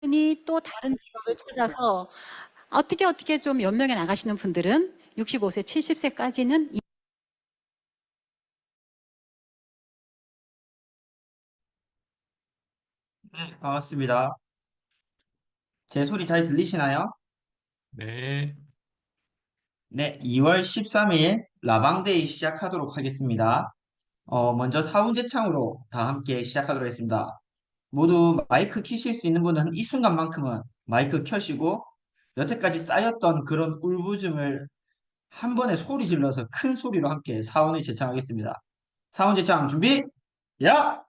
분이 또 다른 직업을 찾아서 어떻게 좀 연명해 나가시는 분들은 65세, 70세까지는 네, 반갑습니다. 제 소리 잘 들리시나요? 네, 네, 2월 13일 라방데이 시작하도록 하겠습니다. 먼저 사훈제창으로 다 함께 시작하도록 하겠습니다. 모두 마이크 켜실 수 있는 분은 이 순간만큼은 마이크 켜시고 여태까지 쌓였던 그런 울부짖음을 한 번에 소리 질러서 큰 소리로 함께 사훈을 제창하겠습니다. 사훈제창 준비, 야!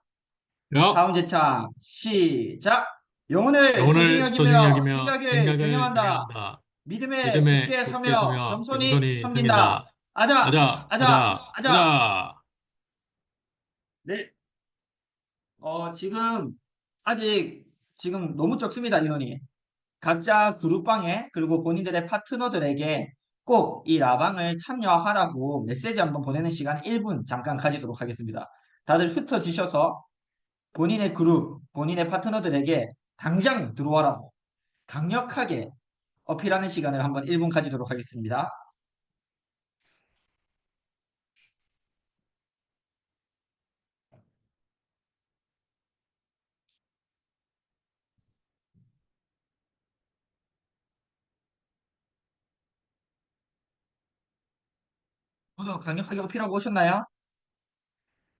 야, 사훈제창 시작! 영혼을 소중히 영혼을 소중히 여기며 여기며 생각을 생각을 경영한다. 경영한다. 믿음에 믿음에 굳게 굳게 서며 서며 겸손히 겸손히 섬긴다. 섬긴다. 아자, 아자, 아자, 아자, 아자. 아자. 네, 지금 아직 지금 너무 적습니다, 인원이. 각자 그룹방에 그리고 본인들의 파트너들에게 꼭 이 라방을 참여하라고 메시지 한번 보내는 시간 1분 잠깐 가지도록 하겠습니다. 다들 흩어지셔서 본인의 그룹, 본인의 파트너들에게 당장 들어와라고 강력하게 어필하는 시간을 한번 1분 가지도록 하겠습니다. 모두 강력하게 어필하고 오셨나요?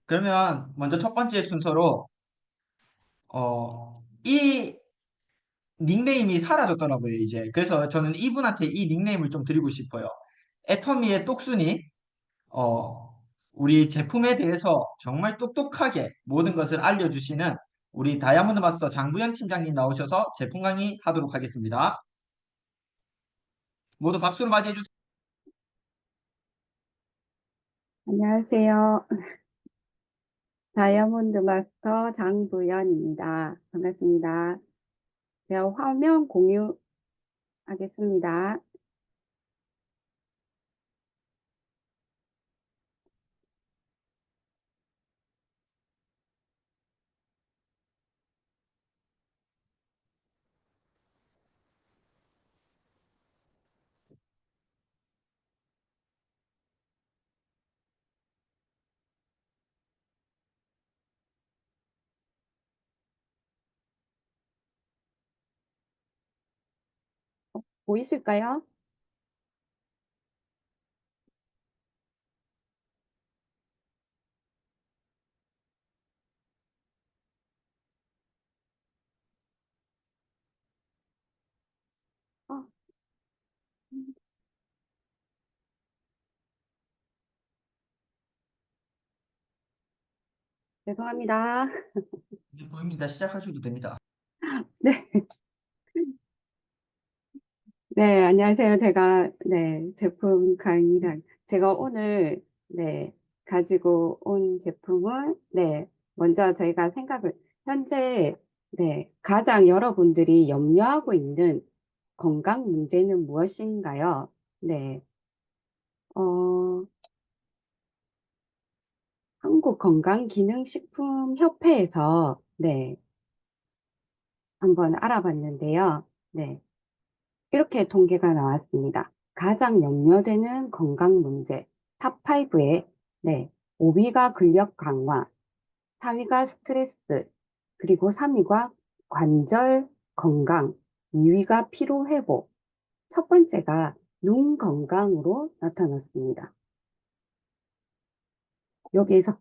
그러면 먼저 첫 번째 순서로 이 닉네임이 사라졌더라고요, 이제. 그래서 저는 이분한테 이 닉네임을 좀 드리고 싶어요. 애터미의 똑순이 우리 제품에 대해서 정말 똑똑하게 모든 것을 알려주시는 우리 다이아몬드 마스터 장부현 팀장님 나오셔서 제품 강의 하도록 하겠습니다. 모두 박수로 맞이해 주세요. 안녕하세요. 다이아몬드 마스터 장부연입니다. 반갑습니다. 제가 화면 공유하겠습니다. 보이실까요? 어, 죄송합니다. 네, 보입니다. 시작하셔도 됩니다. 네, 네, 안녕하세요. 제품 강의랑 제가 오늘 가지고 온 제품은 먼저 저희가 현재 가장 여러분들이 염려하고 있는 건강 문제는 무엇인가요? 네, 어, 한국건강기능식품협회에서 한번 알아봤는데요. 이렇게 통계가 나왔습니다. 가장 염려되는 건강 문제 탑5에 5위가 근력 강화, 4위가 스트레스, 그리고 3위가 관절 건강, 2위가 피로 회복, 첫 번째가 눈 건강으로 나타났습니다. 여기에서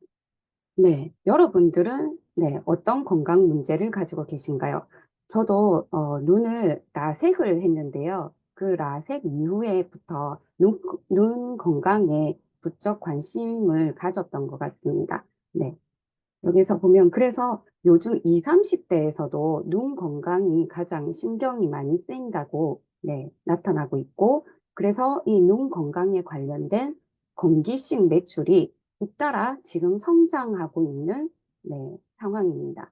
여러분들은 어떤 건강 문제를 가지고 계신가요? 저도 눈을 라섹을 했는데요. 그 라섹 이후에부터 눈 건강에 부쩍 관심을 가졌던 것 같습니다. 여기서 보면 그래서 요즘 20, 30대에서도 눈 건강이 가장 신경이 많이 쓰인다고 나타나고 있고, 그래서 이 눈 건강에 관련된 건기식 매출이 잇따라 지금 성장하고 있는 상황입니다.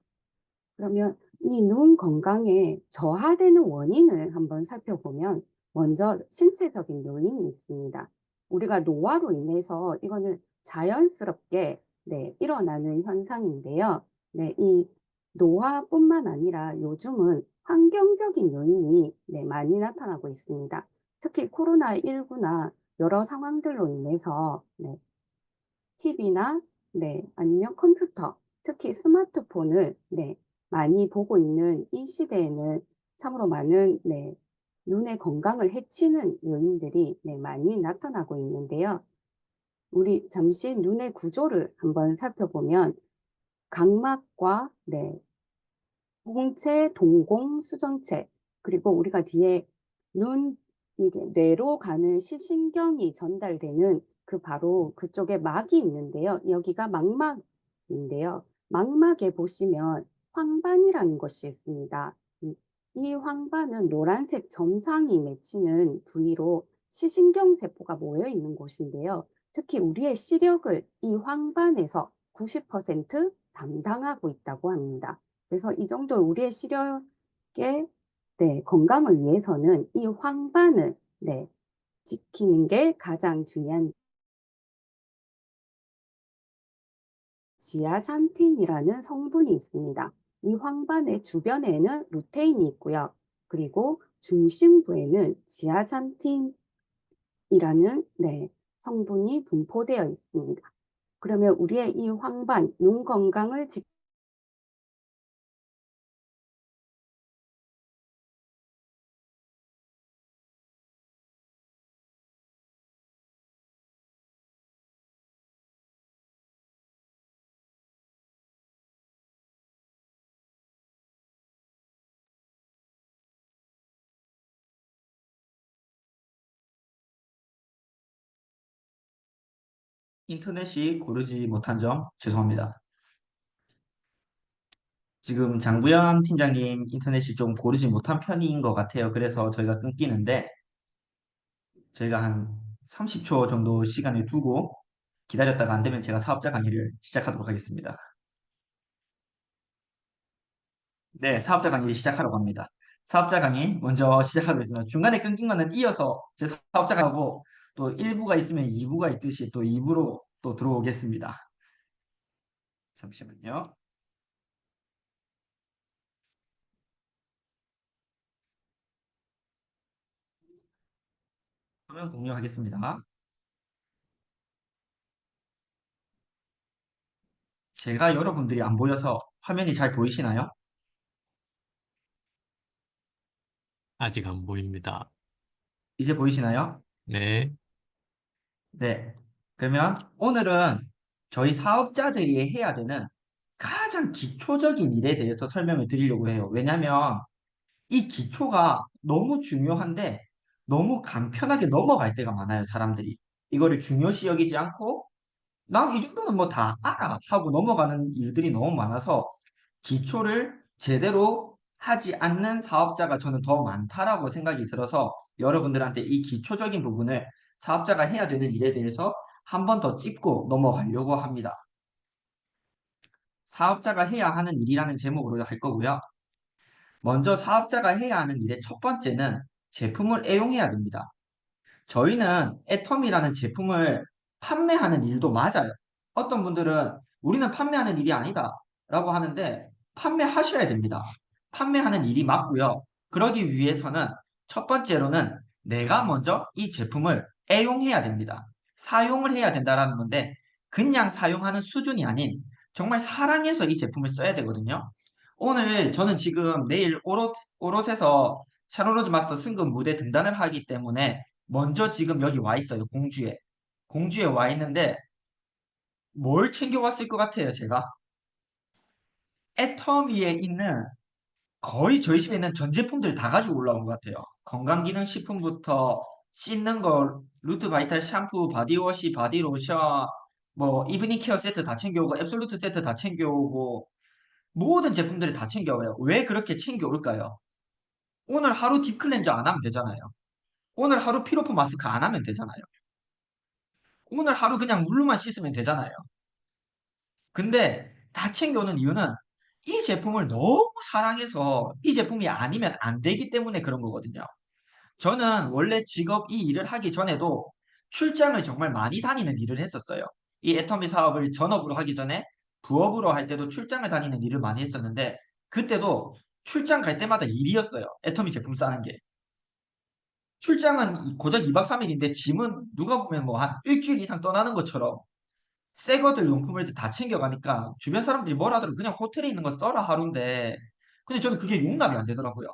그러면 이 눈 건강에 저하되는 원인을 한번 살펴보면 먼저 신체적인 요인이 있습니다. 우리가 노화로 인해서 이거는 자연스럽게 일어나는 현상인데요. 이 노화뿐만 아니라 요즘은 환경적인 요인이 많이 나타나고 있습니다. 특히 코로나19나 여러 상황들로 인해서 TV나 아니면 컴퓨터, 특히 스마트폰을 많이 보고 있는 이 시대에는 참으로 많은 눈의 건강을 해치는 요인들이 많이 나타나고 있는데요. 우리 잠시 눈의 구조를 한번 살펴보면 각막과 홍채, 동공, 수정체, 그리고 우리가 뒤에 눈, 이게 뇌로 가는 시신경이 전달되는 그 바로 그쪽에 막이 있는데요. 여기가 망막인데요. 망막에 보시면 황반이라는 것이 있습니다. 이 황반은 노란색 점상이 맺히는 부위로 시신경 세포가 모여 있는 곳인데요. 특히 우리의 시력을 이 황반에서 90% 담당하고 있다고 합니다. 그래서 이 정도 우리의 시력의 건강을 위해서는 이 황반을 지키는 게 가장 중요한 지아잔틴이라는 성분이 있습니다. 이 황반의 주변에는 루테인이 있고요. 그리고 중심부에는 지아잔틴이라는 성분이 분포되어 있습니다. 그러면 우리의 이 황반, 눈 건강을 인터넷이 고르지 못한 점 죄송합니다. 지금 장부연 팀장님 인터넷이 좀 고르지 못한 편인 것 같아요. 그래서 저희가 끊기는데 저희가 한 30초 정도 시간을 두고 기다렸다가 안 되면 제가 사업자 강의를 시작하도록 하겠습니다. 네, 사업자 강의 시작하려고 합니다. 사업자 강의 먼저 시작하겠습니다. 중간에 끊긴 거는 이어서 제 사업자 강의하고 또 1부가 있으면 2부가 있듯이 또 2부로 또 들어오겠습니다. 잠시만요. 화면 공유하겠습니다. 제가 여러분들이 안 보여서 화면이 잘 보이시나요? 아직 안 보입니다. 이제 보이시나요? 네. 네. 그러면 오늘은 저희 사업자들이 해야 되는 가장 기초적인 일에 대해서 설명을 드리려고 해요. 왜냐하면 이 기초가 너무 중요한데 너무 간편하게 넘어갈 때가 많아요, 사람들이. 이거를 중요시 여기지 않고 난 이 정도는 뭐 다 알아 하고 넘어가는 일들이 너무 많아서 기초를 제대로 하지 않는 사업자가 저는 더 많다라고 생각이 들어서 여러분들한테 이 기초적인 부분을 사업자가 해야 되는 일에 대해서 한 번 더 짚고 넘어가려고 합니다. 사업자가 해야 하는 일이라는 제목으로 할 거고요. 먼저 사업자가 해야 하는 일의 첫 번째는 제품을 애용해야 됩니다. 저희는 애텀이라는 제품을 판매하는 일도 맞아요. 어떤 분들은 우리는 판매하는 일이 아니다 라고 하는데 판매하셔야 됩니다. 판매하는 일이 맞고요. 그러기 위해서는 첫 번째로는 내가 먼저 이 제품을 애용해야 됩니다. 사용을 해야 된다라는 건데 그냥 사용하는 수준이 아닌 정말 사랑해서 이 제품을 써야 되거든요. 오늘 저는 지금 내일 오롯에서 샤론로즈 마스터 승급 무대 등단을 하기 때문에 먼저 지금 여기 와 있어요. 공주에. 공주에 와 있는데 뭘 챙겨왔을 것 같아요, 제가? 애터미에 있는 거의 저희 집에 있는 전 제품들 다 가지고 올라온 것 같아요. 건강기능식품부터 씻는 거, 루트 바이탈 샴푸, 바디워시, 바디로션, 뭐 이브닝 케어 세트 다 챙겨오고 앱솔루트 세트 다 챙겨오고 모든 제품들을 다 챙겨와요. 왜 그렇게 챙겨올까요? 오늘 하루 딥클렌저 안 하면 되잖아요. 오늘 하루 피로포 마스크 안 하면 되잖아요. 오늘 하루 그냥 물로만 씻으면 되잖아요. 근데 다 챙겨오는 이유는 이 제품을 너무 사랑해서 이 제품이 아니면 안 되기 때문에 그런 거거든요. 저는 원래 직업 이 일을 하기 전에도 출장을 정말 많이 다니는 일을 했었어요. 이 애터미 사업을 전업으로 하기 전에 부업으로 할 때도 출장을 다니는 일을 많이 했었는데 그때도 출장 갈 때마다 일이었어요. 애터미 제품 싸는 게. 출장은 고작 2박 3일인데 짐은 누가 보면 뭐 한 일주일 이상 떠나는 것처럼 새 거들 용품을 다 챙겨가니까 주변 사람들이 뭐라 하더라도 그냥 호텔에 있는 거 써라 하루인데 근데 저는 그게 용납이 안 되더라고요.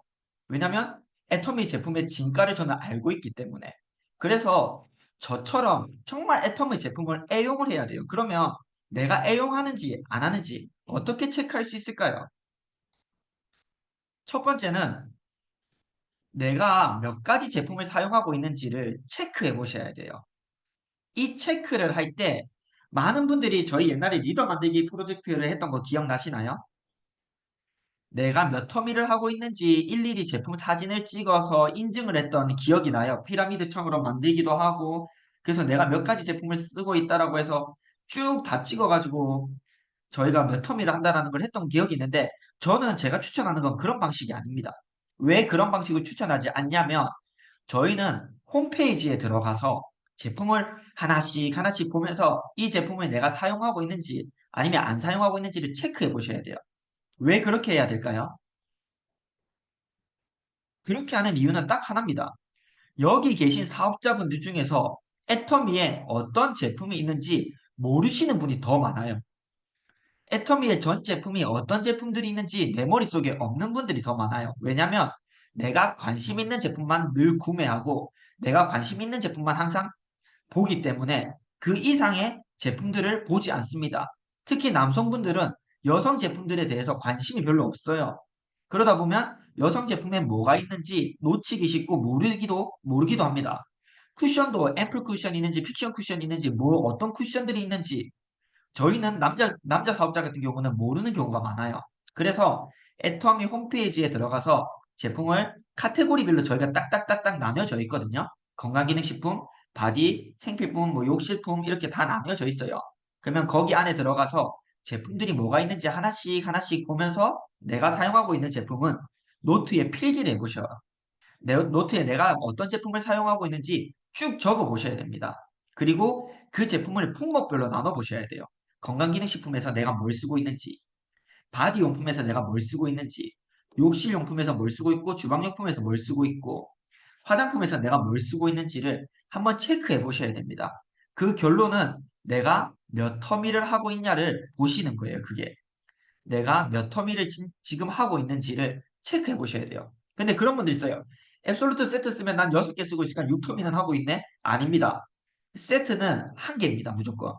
왜냐면 애터미 제품의 진가를 저는 알고 있기 때문에. 그래서 저처럼 정말 애터미 제품을 애용을 해야 돼요. 그러면 내가 애용하는지 안 하는지 어떻게 체크할 수 있을까요? 첫 번째는 내가 몇 가지 제품을 사용하고 있는지를 체크해 보셔야 돼요. 이 체크를 할 때 많은 분들이 저희 옛날에 리더 만들기 프로젝트를 했던 거 기억나시나요? 내가 몇 터미를 하고 있는지 일일이 제품 사진을 찍어서 인증을 했던 기억이 나요. 피라미드처럼 만들기도 하고 그래서 내가 몇 가지 제품을 쓰고 있다라고 해서 쭉 다 찍어가지고 저희가 몇 터미를 한다라는 걸 했던 기억이 있는데 저는 제가 추천하는 건 그런 방식이 아닙니다. 왜 그런 방식을 추천하지 않냐면 저희는 홈페이지에 들어가서 제품을 하나씩 하나씩 보면서 이 제품을 내가 사용하고 있는지 아니면 안 사용하고 있는지를 체크해 보셔야 돼요. 왜 그렇게 해야 될까요? 그렇게 하는 이유는 딱 하나입니다. 여기 계신 사업자분들 중에서 애터미에 어떤 제품이 있는지 모르시는 분이 더 많아요. 애터미의 전 제품이 어떤 제품들이 있는지 내 머릿속에 없는 분들이 더 많아요. 왜냐면 내가 관심 있는 제품만 늘 구매하고 내가 관심 있는 제품만 항상 보기 때문에 그 이상의 제품들을 보지 않습니다. 특히 남성분들은 여성 제품들에 대해서 관심이 별로 없어요. 그러다 보면 여성 제품에 뭐가 있는지 놓치기 쉽고 모르기도 합니다. 쿠션도 앰플 쿠션이 있는지 픽션 쿠션이 있는지 뭐 어떤 쿠션들이 있는지 저희는 남자 사업자 같은 경우는 모르는 경우가 많아요. 그래서 애터미 홈페이지에 들어가서 제품을 카테고리별로 저희가 딱딱딱딱 나뉘어져 있거든요. 건강기능식품, 바디, 생필품, 뭐 욕실품 이렇게 다 나뉘어져 있어요. 그러면 거기 안에 들어가서 제품들이 뭐가 있는지 하나씩 하나씩 보면서 내가 사용하고 있는 제품은 노트에 필기를 해보셔요. 노트에 내가 어떤 제품을 사용하고 있는지 쭉 적어 보셔야 됩니다. 그리고 그 제품을 품목별로 나눠 보셔야 돼요. 건강기능식품에서 내가 뭘 쓰고 있는지, 바디용품에서 내가 뭘 쓰고 있는지, 욕실용품에서 뭘 쓰고 있고, 주방용품에서 뭘 쓰고 있고, 화장품에서 내가 뭘 쓰고 있는지를 한번 체크해 보셔야 됩니다. 그 결론은 내가 몇 터미를 하고 있냐를 보시는 거예요, 그게. 내가 몇 터미를 지금 하고 있는지를 체크해 보셔야 돼요. 근데 그런 분들 있어요. 앱솔루트 세트 쓰면 난 6개 쓰고 있으니까 6터미는 하고 있네? 아닙니다. 세트는 한 개입니다, 무조건.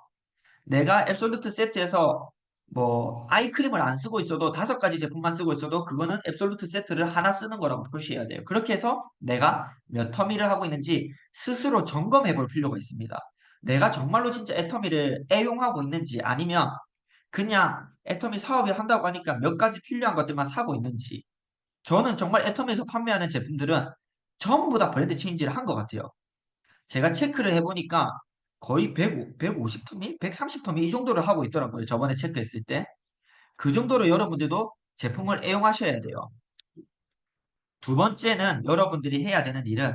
내가 앱솔루트 세트에서 뭐 아이크림을 안 쓰고 있어도 5가지 제품만 쓰고 있어도 그거는 앱솔루트 세트를 하나 쓰는 거라고 표시해야 돼요. 그렇게 해서 내가 몇 터미를 하고 있는지 스스로 점검해 볼 필요가 있습니다. 내가 정말로 진짜 애터미를 애용하고 있는지 아니면 그냥 애터미 사업을 한다고 하니까 몇 가지 필요한 것들만 사고 있는지 저는 정말 애터미에서 판매하는 제품들은 전부 다 브랜드 체인지를 한 것 같아요. 제가 체크를 해보니까 거의 150터미? 130터미 이 정도를 하고 있더라고요. 저번에 체크했을 때. 그 정도로 여러분들도 제품을 애용하셔야 돼요. 두 번째는 여러분들이 해야 되는 일은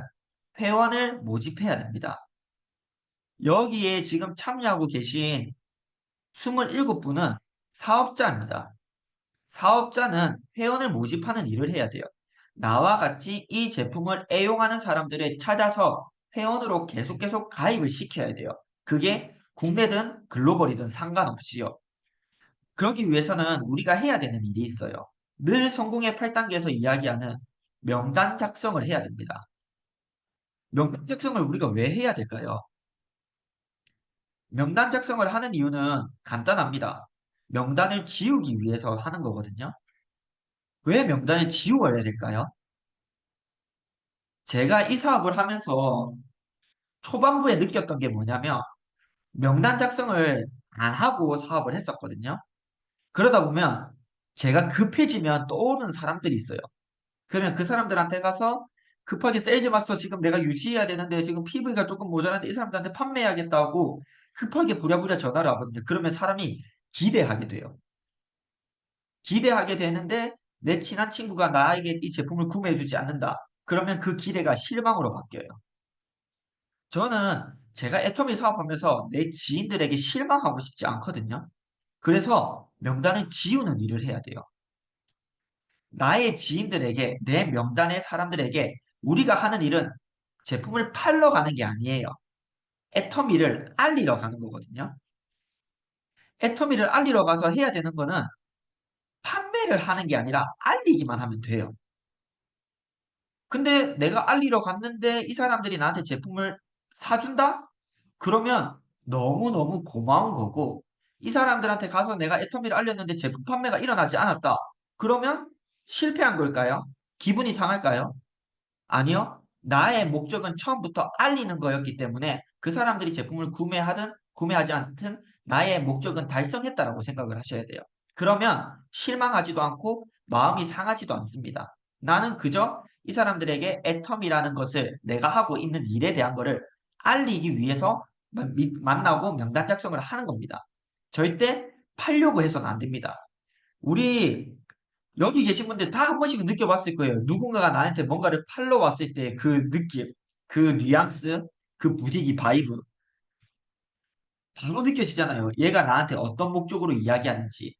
회원을 모집해야 됩니다. 여기에 지금 참여하고 계신 27분은 사업자입니다. 사업자는 회원을 모집하는 일을 해야 돼요. 나와 같이 이 제품을 애용하는 사람들을 찾아서 회원으로 계속 가입을 시켜야 돼요. 그게 국내든 글로벌이든 상관없이요. 그러기 위해서는 우리가 해야 되는 일이 있어요. 늘 성공의 8단계에서 이야기하는 명단 작성을 해야 됩니다. 명단 작성을 우리가 왜 해야 될까요? 명단 작성을 하는 이유는 간단합니다. 명단을 지우기 위해서 하는 거거든요. 왜 명단을 지워야 될까요? 제가 이 사업을 하면서 초반부에 느꼈던 게 뭐냐면 명단 작성을 안 하고 사업을 했었거든요. 그러다 보면 제가 급해지면 떠오르는 사람들이 있어요. 그러면 그 사람들한테 가서 급하게 세일즈 마스터 지금 내가 유지해야 되는데 지금 PV가 조금 모자란데 이 사람들한테 판매해야겠다고 급하게 부랴부랴 전화를 하거든요. 그러면 사람이 기대하게 돼요. 기대하게 되는데 내 친한 친구가 나에게 이 제품을 구매해주지 않는다. 그러면 그 기대가 실망으로 바뀌어요. 저는 제가 애터미 사업하면서 내 지인들에게 실망하고 싶지 않거든요. 그래서 명단을 지우는 일을 해야 돼요. 나의 지인들에게, 내 명단의 사람들에게 우리가 하는 일은 제품을 팔러 가는 게 아니에요. 애터미를 알리러 가는 거거든요. 애터미를 알리러 가서 해야 되는 거는 판매를 하는 게 아니라 알리기만 하면 돼요. 근데 내가 알리러 갔는데 이 사람들이 나한테 제품을 사준다? 그러면 너무너무 고마운 거고, 이 사람들한테 가서 내가 애터미를 알렸는데 제품 판매가 일어나지 않았다. 그러면 실패한 걸까요? 기분이 상할까요? 아니요. 나의 목적은 처음부터 알리는 거였기 때문에 그 사람들이 제품을 구매하든 구매하지 않든 나의 목적은 달성했다라고 생각을 하셔야 돼요. 그러면 실망하지도 않고 마음이 상하지도 않습니다. 나는 그저 이 사람들에게 애텀이라는 것을 내가 하고 있는 일에 대한 것을 알리기 위해서 만나고 명단 작성을 하는 겁니다. 절대 팔려고 해서는 안 됩니다. 우리 여기 계신 분들 다 한 번씩은 느껴봤을 거예요. 누군가가 나한테 뭔가를 팔러 왔을 때 그 느낌, 그 뉘앙스, 그 분위기, 바이브. 바로 느껴지잖아요. 얘가 나한테 어떤 목적으로 이야기하는지,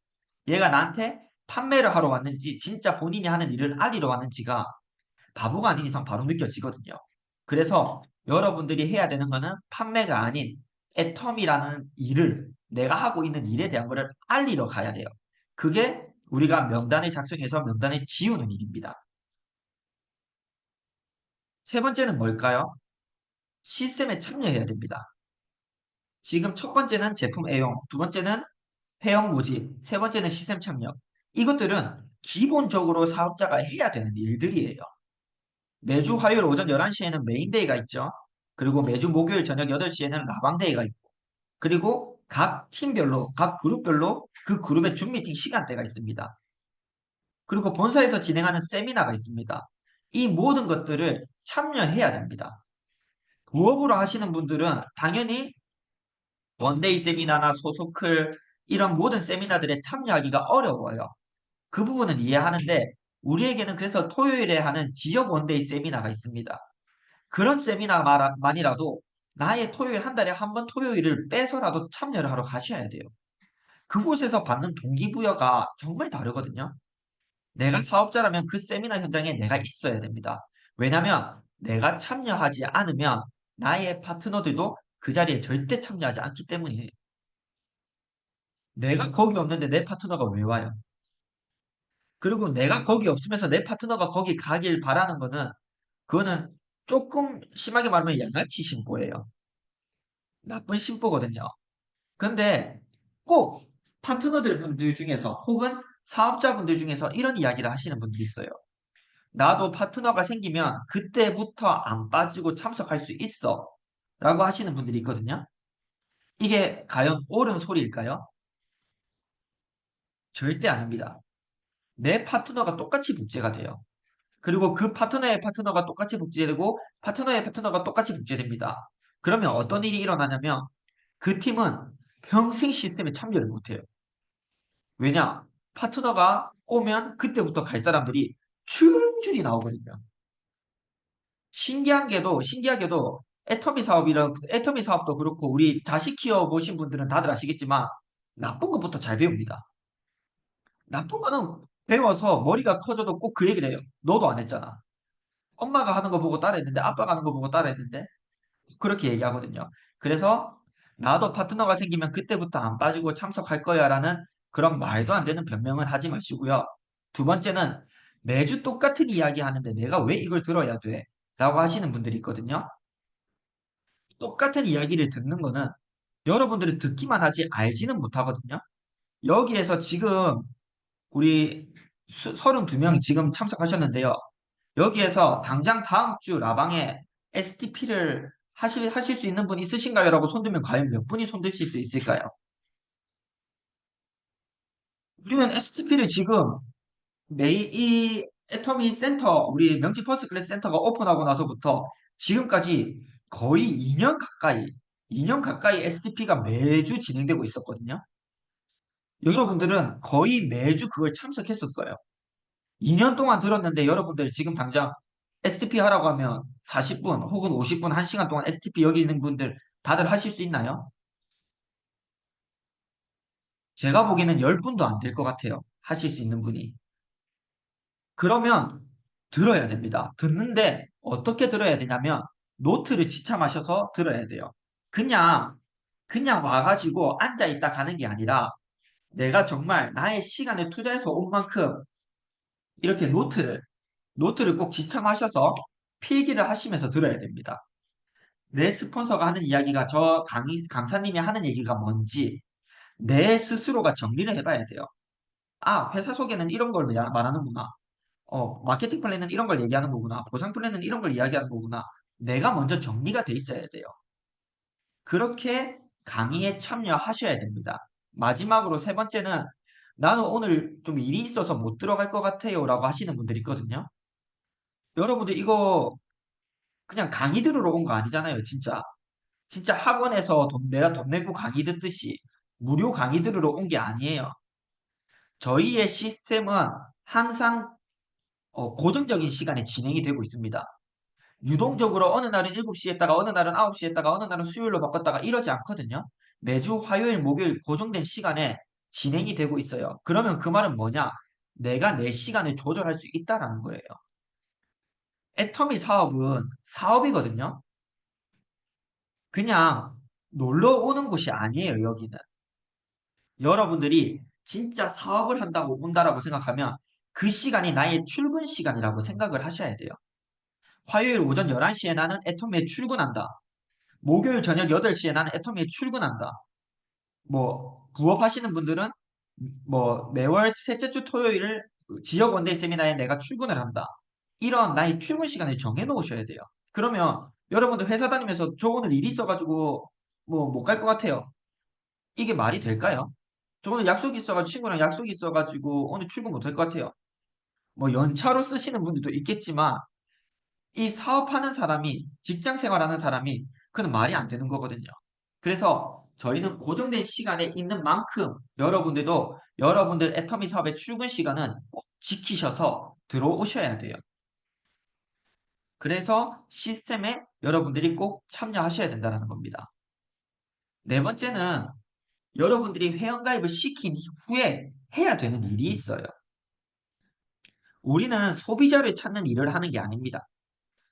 얘가 나한테 판매를 하러 왔는지, 진짜 본인이 하는 일을 알리러 왔는지가 바보가 아닌 이상 바로 느껴지거든요. 그래서 여러분들이 해야 되는 거는 판매가 아닌 애텀이라는 일을, 내가 하고 있는 일에 대한 거를 알리러 가야 돼요. 그게 우리가 명단을 작성해서 명단을 지우는 일입니다. 세 번째는 뭘까요? 시스템에 참여해야 됩니다. 지금 첫 번째는 제품 애용, 두 번째는 회원 모집, 세 번째는 시스템 참여. 이것들은 기본적으로 사업자가 해야 되는 일들이에요. 매주 화요일 오전 11시에는 메인데이가 있죠. 그리고 매주 목요일 저녁 8시에는 라방데이가 있고, 그리고 각 팀별로, 각 그룹별로 그 그룹의 줌 미팅 시간대가 있습니다. 그리고 본사에서 진행하는 세미나가 있습니다. 이 모든 것들을 참여해야 됩니다. 부업으로 하시는 분들은 당연히 원데이 세미나나 소소클 이런 모든 세미나들에 참여하기가 어려워요. 그 부분은 이해하는데 우리에게는 그래서 토요일에 하는 지역 원데이 세미나가 있습니다. 그런 세미나만이라도 나의 토요일 한 달에 한 번 토요일을 빼서라도 참여를 하러 가셔야 돼요. 그곳에서 받는 동기부여가 정말 다르거든요. 내가 사업자라면 그 세미나 현장에 내가 있어야 됩니다. 왜냐하면 내가 참여하지 않으면 나의 파트너들도 그 자리에 절대 참여하지 않기 때문이에요. 내가 거기 없는데 내 파트너가 왜 와요? 그리고 내가 거기 없으면서 내 파트너가 거기 가길 바라는 거는 그거는 조금 심하게 말하면 양아치 심보예요. 나쁜 심보거든요. 근데 꼭 파트너들 분들 중에서 혹은 사업자분들 중에서 이런 이야기를 하시는 분들이 있어요. 나도 파트너가 생기면 그때부터 안 빠지고 참석할 수 있어. 라고 하시는 분들이 있거든요. 이게 과연 옳은 소리일까요? 절대 아닙니다. 내 파트너가 똑같이 복제가 돼요. 그리고 그 파트너의 파트너가 똑같이 복제되고 파트너의 파트너가 똑같이 복제됩니다. 그러면 어떤 일이 일어나냐면 그 팀은 평생 시스템에 참여를 못해요. 왜냐? 파트너가 오면 그때부터 갈 사람들이 줄줄이 나오거든요. 신기하게도 애터미 사업도 그렇고 우리 자식 키워 보신 분들은 다들 아시겠지만 나쁜 것부터 잘 배웁니다. 나쁜 거는 배워서 머리가 커져도 꼭 그 얘기를 해요. 너도 안 했잖아. 엄마가 하는 거 보고 따라했는데 아빠가 하는 거 보고 따라했는데 그렇게 얘기하거든요. 그래서 나도 파트너가 생기면 그때부터 안 빠지고 참석할 거야라는 그런 말도 안 되는 변명을 하지 마시고요. 두 번째는 매주 똑같은 이야기 하는데 내가 왜 이걸 들어야 돼? 라고 하시는 분들이 있거든요. 똑같은 이야기를 듣는 거는 여러분들이 듣기만 하지 알지는 못하거든요. 여기에서 지금 우리 32명 지금 참석하셨는데요. 여기에서 당장 다음 주 라방에 STP를 하실 수 있는 분 있으신가요? 라고 손들면 과연 몇 분이 손드실 수 있을까요? 우리는 STP를 지금 이 애터미 센터, 우리 명지 퍼스트 클래스 센터가 오픈하고 나서부터 지금까지 거의 2년 가까이 STP가 매주 진행되고 있었거든요. 여러분들은 거의 매주 그걸 참석했었어요. 2년 동안 들었는데 여러분들 지금 당장 STP 하라고 하면 40분 혹은 50분, 1시간 동안 STP 여기 있는 분들 다들 하실 수 있나요? 제가 보기에는 10분도 안 될 것 같아요. 하실 수 있는 분이. 그러면 들어야 됩니다. 듣는데 어떻게 들어야 되냐면 노트를 지참하셔서 들어야 돼요. 그냥 와가지고 앉아있다 가는 게 아니라 내가 정말 나의 시간을 투자해서 온 만큼 이렇게 노트를 꼭 지참하셔서 필기를 하시면서 들어야 됩니다. 내 스폰서가 하는 이야기가 저 강사님이 하는 얘기가 뭔지 내 스스로가 정리를 해봐야 돼요. 아, 회사 소개는 이런 걸 말하는구나. 마케팅 플랜은 이런 걸 얘기하는 거구나. 보상 플랜은 이런 걸 이야기하는 거구나. 내가 먼저 정리가 돼 있어야 돼요. 그렇게 강의에 참여하셔야 됩니다. 마지막으로 세 번째는 나는 오늘 좀 일이 있어서 못 들어갈 것 같아요 라고 하시는 분들이 있거든요. 여러분들 이거 그냥 강의 들으러 온 거 아니잖아요, 진짜. 진짜 학원에서 내가 돈 내고 강의 듣듯이 무료 강의 들으러 온 게 아니에요. 저희의 시스템은 항상 고정적인 시간에 진행이 되고 있습니다. 유동적으로 어느 날은 7시에 했다가 어느 날은 9시에 했다가 어느 날은 수요일로 바꿨다가 이러지 않거든요. 매주 화요일, 목요일 고정된 시간에 진행이 되고 있어요. 그러면 그 말은 뭐냐? 내가 내 시간을 조절할 수 있다라는 거예요. 애터미 사업은 사업이거든요. 그냥 놀러 오는 곳이 아니에요, 여기는. 여러분들이 진짜 사업을 한다고 온다라고 생각하면 그 시간이 나의 출근 시간이라고 생각을 하셔야 돼요. 화요일 오전 11시에 나는 애터미에 출근한다. 목요일 저녁 8시에 나는 애터미에 출근한다. 뭐 부업하시는 분들은 뭐 매월 셋째 주 토요일을 지역 원데이 세미나에 내가 출근을 한다. 이런 나의 출근 시간을 정해 놓으셔야 돼요. 그러면 여러분들 회사 다니면서 저 오늘 일이 있어가지고 뭐 못 갈 것 같아요. 이게 말이 될까요? 저 오늘 약속이 있어가지고 친구랑 약속이 있어가지고 오늘 출근 못 할 것 같아요. 뭐 연차로 쓰시는 분들도 있겠지만 이 사업하는 사람이 직장 생활하는 사람이 그건 말이 안 되는 거거든요. 그래서 저희는 고정된 시간에 있는 만큼 여러분들도 여러분들 애터미 사업의 출근 시간은 꼭 지키셔서 들어오셔야 돼요. 그래서 시스템에 여러분들이 꼭 참여하셔야 된다는 겁니다. 네 번째는 여러분들이 회원가입을 시킨 후에 해야 되는 일이 있어요. 우리는 소비자를 찾는 일을 하는 게 아닙니다.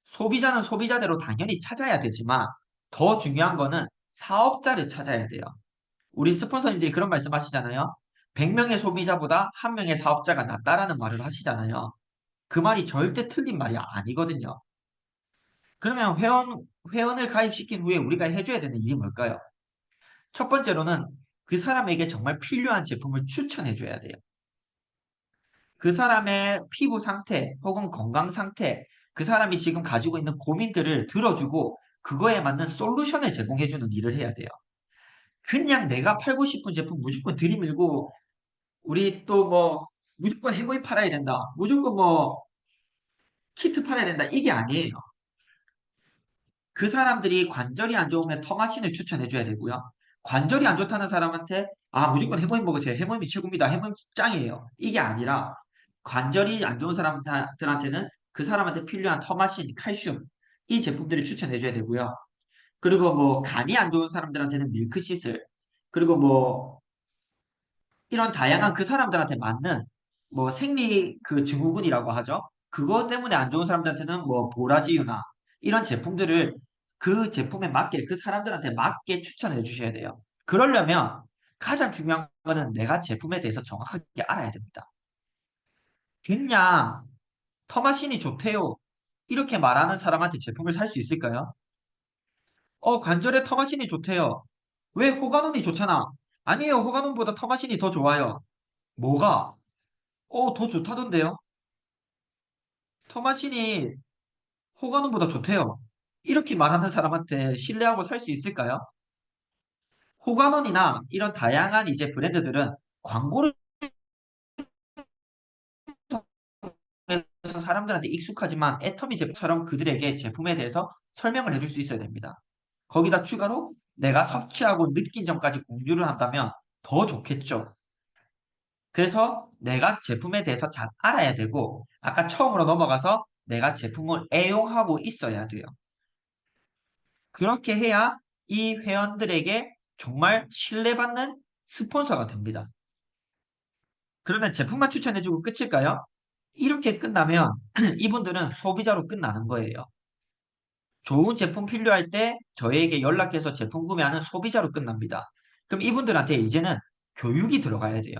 소비자는 소비자대로 당연히 찾아야 되지만 더 중요한 거는 사업자를 찾아야 돼요. 우리 스폰서님들이 그런 말씀 하시잖아요. 100명의 소비자보다 1명의 사업자가 낫다라는 말을 하시잖아요. 그 말이 절대 틀린 말이 아니거든요. 그러면 회원을 가입시킨 후에 우리가 해줘야 되는 일이 뭘까요? 첫 번째로는 그 사람에게 정말 필요한 제품을 추천해줘야 돼요. 그 사람의 피부 상태 혹은 건강 상태, 그 사람이 지금 가지고 있는 고민들을 들어주고 그거에 맞는 솔루션을 제공해주는 일을 해야 돼요. 그냥 내가 팔고 싶은 제품 무조건 들이밀고 우리 또 뭐 무조건 해고이 팔아야 된다. 무조건 뭐 키트 팔아야 된다. 이게 아니에요. 그 사람들이 관절이 안 좋으면 터마신을 추천해줘야 되고요. 관절이 안 좋다는 사람한테 아 무조건 해모임 먹으세요. 해모임이 최고입니다. 해모임 짱이에요. 이게 아니라 관절이 안 좋은 사람들한테는 그 사람한테 필요한 터마신, 칼슘 이 제품들을 추천해줘야 되고요. 그리고 뭐 간이 안 좋은 사람들한테는 밀크시슬 그리고 뭐 이런 다양한 그 사람들한테 맞는 뭐 생리 그 증후군이라고 하죠. 그것 때문에 안 좋은 사람들한테는 뭐 보라지유나 이런 제품들을 그 제품에 맞게 그 사람들한테 맞게 추천해 주셔야 돼요. 그러려면 가장 중요한 거는 내가 제품에 대해서 정확하게 알아야 됩니다. 그냥 터마신이 좋대요. 이렇게 말하는 사람한테 제품을 살 수 있을까요? 관절에 터마신이 좋대요. 왜 호가논이 좋잖아. 아니에요. 호가논보다 터마신이 더 좋아요. 뭐가? 더 좋다던데요? 토마신이 호가논보다 좋대요. 이렇게 말하는 사람한테 신뢰하고 살 수 있을까요? 호가논이나 이런 다양한 이제 브랜드들은 광고를 통해서 사람들한테 익숙하지만 애터미 제품처럼 그들에게 제품에 대해서 설명을 해줄 수 있어야 됩니다. 거기다 추가로 내가 섭취하고 느낀 점까지 공유를 한다면 더 좋겠죠. 그래서 내가 제품에 대해서 잘 알아야 되고 아까 처음으로 넘어가서 내가 제품을 애용하고 있어야 돼요. 그렇게 해야 이 회원들에게 정말 신뢰받는 스폰서가 됩니다. 그러면 제품만 추천해주고 끝일까요? 이렇게 끝나면 이분들은 소비자로 끝나는 거예요. 좋은 제품 필요할 때 저에게 연락해서 제품 구매하는 소비자로 끝납니다. 그럼 이분들한테 이제는 교육이 들어가야 돼요.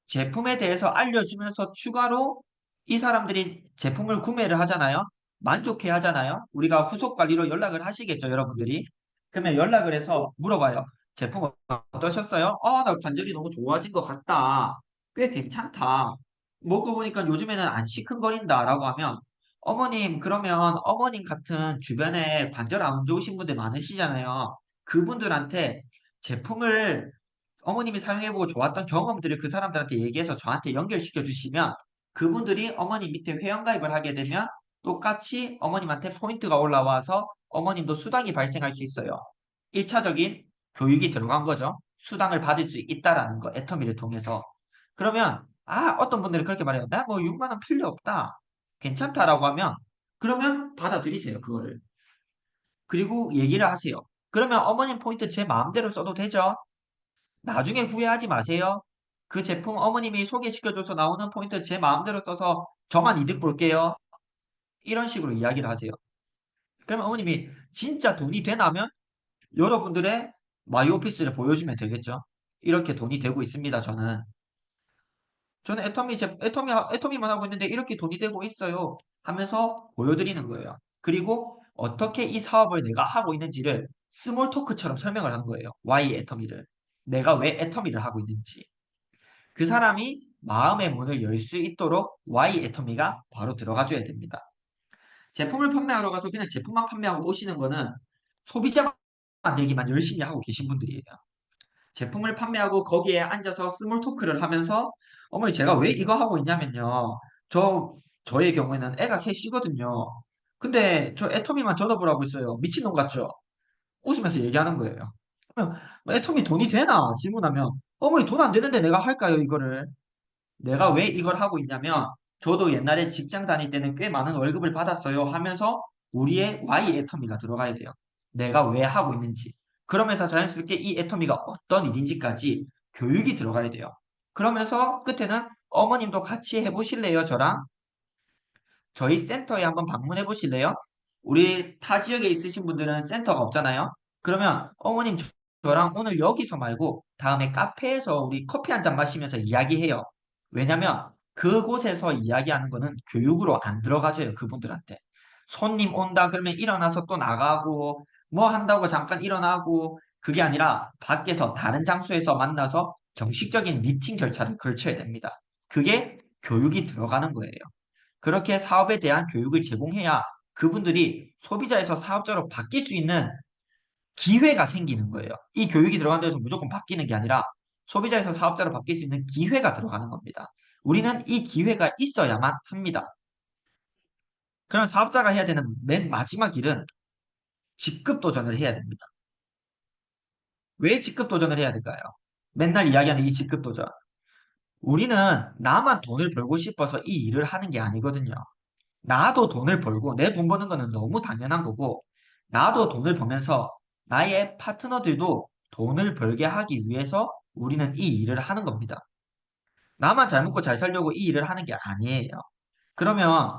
제품에 대해서 알려주면서 추가로 이 사람들이 제품을 구매를 하잖아요. 만족해 하잖아요. 우리가 후속 관리로 연락을 하시겠죠, 여러분들이. 그러면 연락을 해서 물어봐요. 제품 어떠셨어요? 나 관절이 너무 좋아진 것 같다. 꽤 괜찮다. 먹어보니까 요즘에는 안 시큰거린다라고 하면 어머님, 그러면 어머님 같은 주변에 관절 안 좋으신 분들 많으시잖아요. 그분들한테 제품을 어머님이 사용해보고 좋았던 경험들을 그 사람들한테 얘기해서 저한테 연결시켜 주시면 그분들이 어머님 밑에 회원가입을 하게 되면 똑같이 어머님한테 포인트가 올라와서 어머님도 수당이 발생할 수 있어요. 1차적인 교육이 들어간 거죠. 수당을 받을 수 있다라는 거, 애터미를 통해서. 그러면 어떤 분들이 그렇게 말해요. 나 뭐 6만 원 필요 없다. 괜찮다라고 하면 그러면 받아들이세요, 그거를. 그리고 얘기를 하세요. 그러면 어머님 포인트 제 마음대로 써도 되죠? 나중에 후회하지 마세요. 그 제품 어머님이 소개시켜줘서 나오는 포인트 제 마음대로 써서 저만 이득 볼게요. 이런 식으로 이야기를 하세요. 그러면 어머님이 진짜 돈이 되나면 여러분들의 마이오피스를 보여주면 되겠죠. 이렇게 돈이 되고 있습니다, 저는. 저는 애터미만 하고 있는데 이렇게 돈이 되고 있어요. 하면서 보여드리는 거예요. 그리고 어떻게 이 사업을 내가 하고 있는지를 스몰 토크처럼 설명을 하는 거예요. Y 애터미를. 내가 왜 애터미를 하고 있는지. 그 사람이 마음의 문을 열 수 있도록 Y 애터미가 바로 들어가줘야 됩니다. 제품을 판매하러 가서 그냥 제품만 판매하고 오시는 거는 소비자 만들기만 열심히 하고 계신 분들이에요. 제품을 판매하고 거기에 앉아서 스몰 토크를 하면서 어머니 제가 왜 이거 하고 있냐면요. 저의 경우에는 애가 셋이거든요. 근데 저 애터미만 전업을 하고 있어요. 미친놈 같죠? 웃으면서 얘기하는 거예요. 그러면 애터미 돈이 되나? 질문하면 어머니 돈 안 되는데 내가 할까요, 이거를? 내가 왜 이걸 하고 있냐면 저도 옛날에 직장 다닐 때는 꽤 많은 월급을 받았어요 하면서 우리의 Y 애터미가 들어가야 돼요. 내가 왜 하고 있는지. 그러면서 자연스럽게 이 애터미가 어떤 일인지까지 교육이 들어가야 돼요. 그러면서 끝에는 어머님도 같이 해보실래요, 저랑? 저희 센터에 한번 방문해 보실래요? 우리 타 지역에 있으신 분들은 센터가 없잖아요. 그러면 어머님 저랑 오늘 여기서 말고 다음에 카페에서 우리 커피 한 잔 마시면서 이야기해요. 왜냐면 그곳에서 이야기하는 거는 교육으로 안 들어가져요, 그분들한테. 손님 온다 그러면 일어나서 또 나가고 뭐 한다고 잠깐 일어나고 그게 아니라 밖에서 다른 장소에서 만나서 정식적인 미팅 절차를 걸쳐야 됩니다. 그게 교육이 들어가는 거예요. 그렇게 사업에 대한 교육을 제공해야 그분들이 소비자에서 사업자로 바뀔 수 있는 기회가 생기는 거예요. 이 교육이 들어간 데서 무조건 바뀌는 게 아니라 소비자에서 사업자로 바뀔 수 있는 기회가 들어가는 겁니다. 우리는 이 기회가 있어야만 합니다. 그럼 사업자가 해야 되는 맨 마지막 일은 직급 도전을 해야 됩니다. 왜 직급 도전을 해야 될까요? 맨날 이야기하는 이 직급 도전. 우리는 나만 돈을 벌고 싶어서 이 일을 하는 게 아니거든요. 나도 돈을 벌고 내 돈 버는 거는 너무 당연한 거고 나도 돈을 벌면서 나의 파트너들도 돈을 벌게 하기 위해서 우리는 이 일을 하는 겁니다. 나만 잘 먹고 잘 살려고 이 일을 하는 게 아니에요. 그러면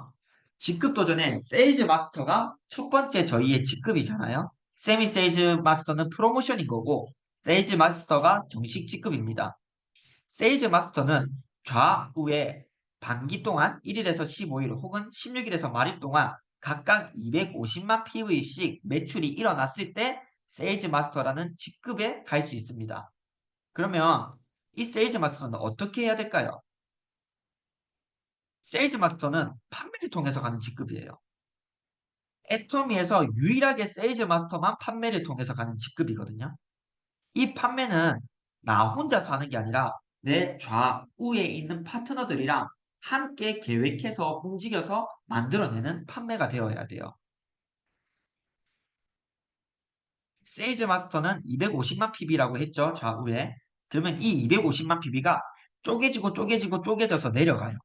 직급 도전에 세일즈 마스터가 첫 번째 저희의 직급이잖아요. 세미 세일즈 마스터는 프로모션인 거고 세일즈 마스터가 정식 직급입니다. 세일즈 마스터는 좌우에 반기 동안 1일에서 15일 혹은 16일에서 말일 동안 각각 250만 PV씩 매출이 일어났을 때 세일즈 마스터라는 직급에 갈 수 있습니다. 그러면 이 세일즈 마스터는 어떻게 해야 될까요? 세일즈 마스터는 판매를 통해서 가는 직급이에요. 애터미에서 유일하게 세일즈 마스터만 판매를 통해서 가는 직급이거든요. 이 판매는 나 혼자서 하는 게 아니라 내 좌우에 있는 파트너들이랑 함께 계획해서 움직여서 만들어내는 판매가 되어야 돼요. 세일즈 마스터는 250만 PB라고 했죠, 좌우에. 그러면 이 250만 PB가 쪼개져서 내려가요.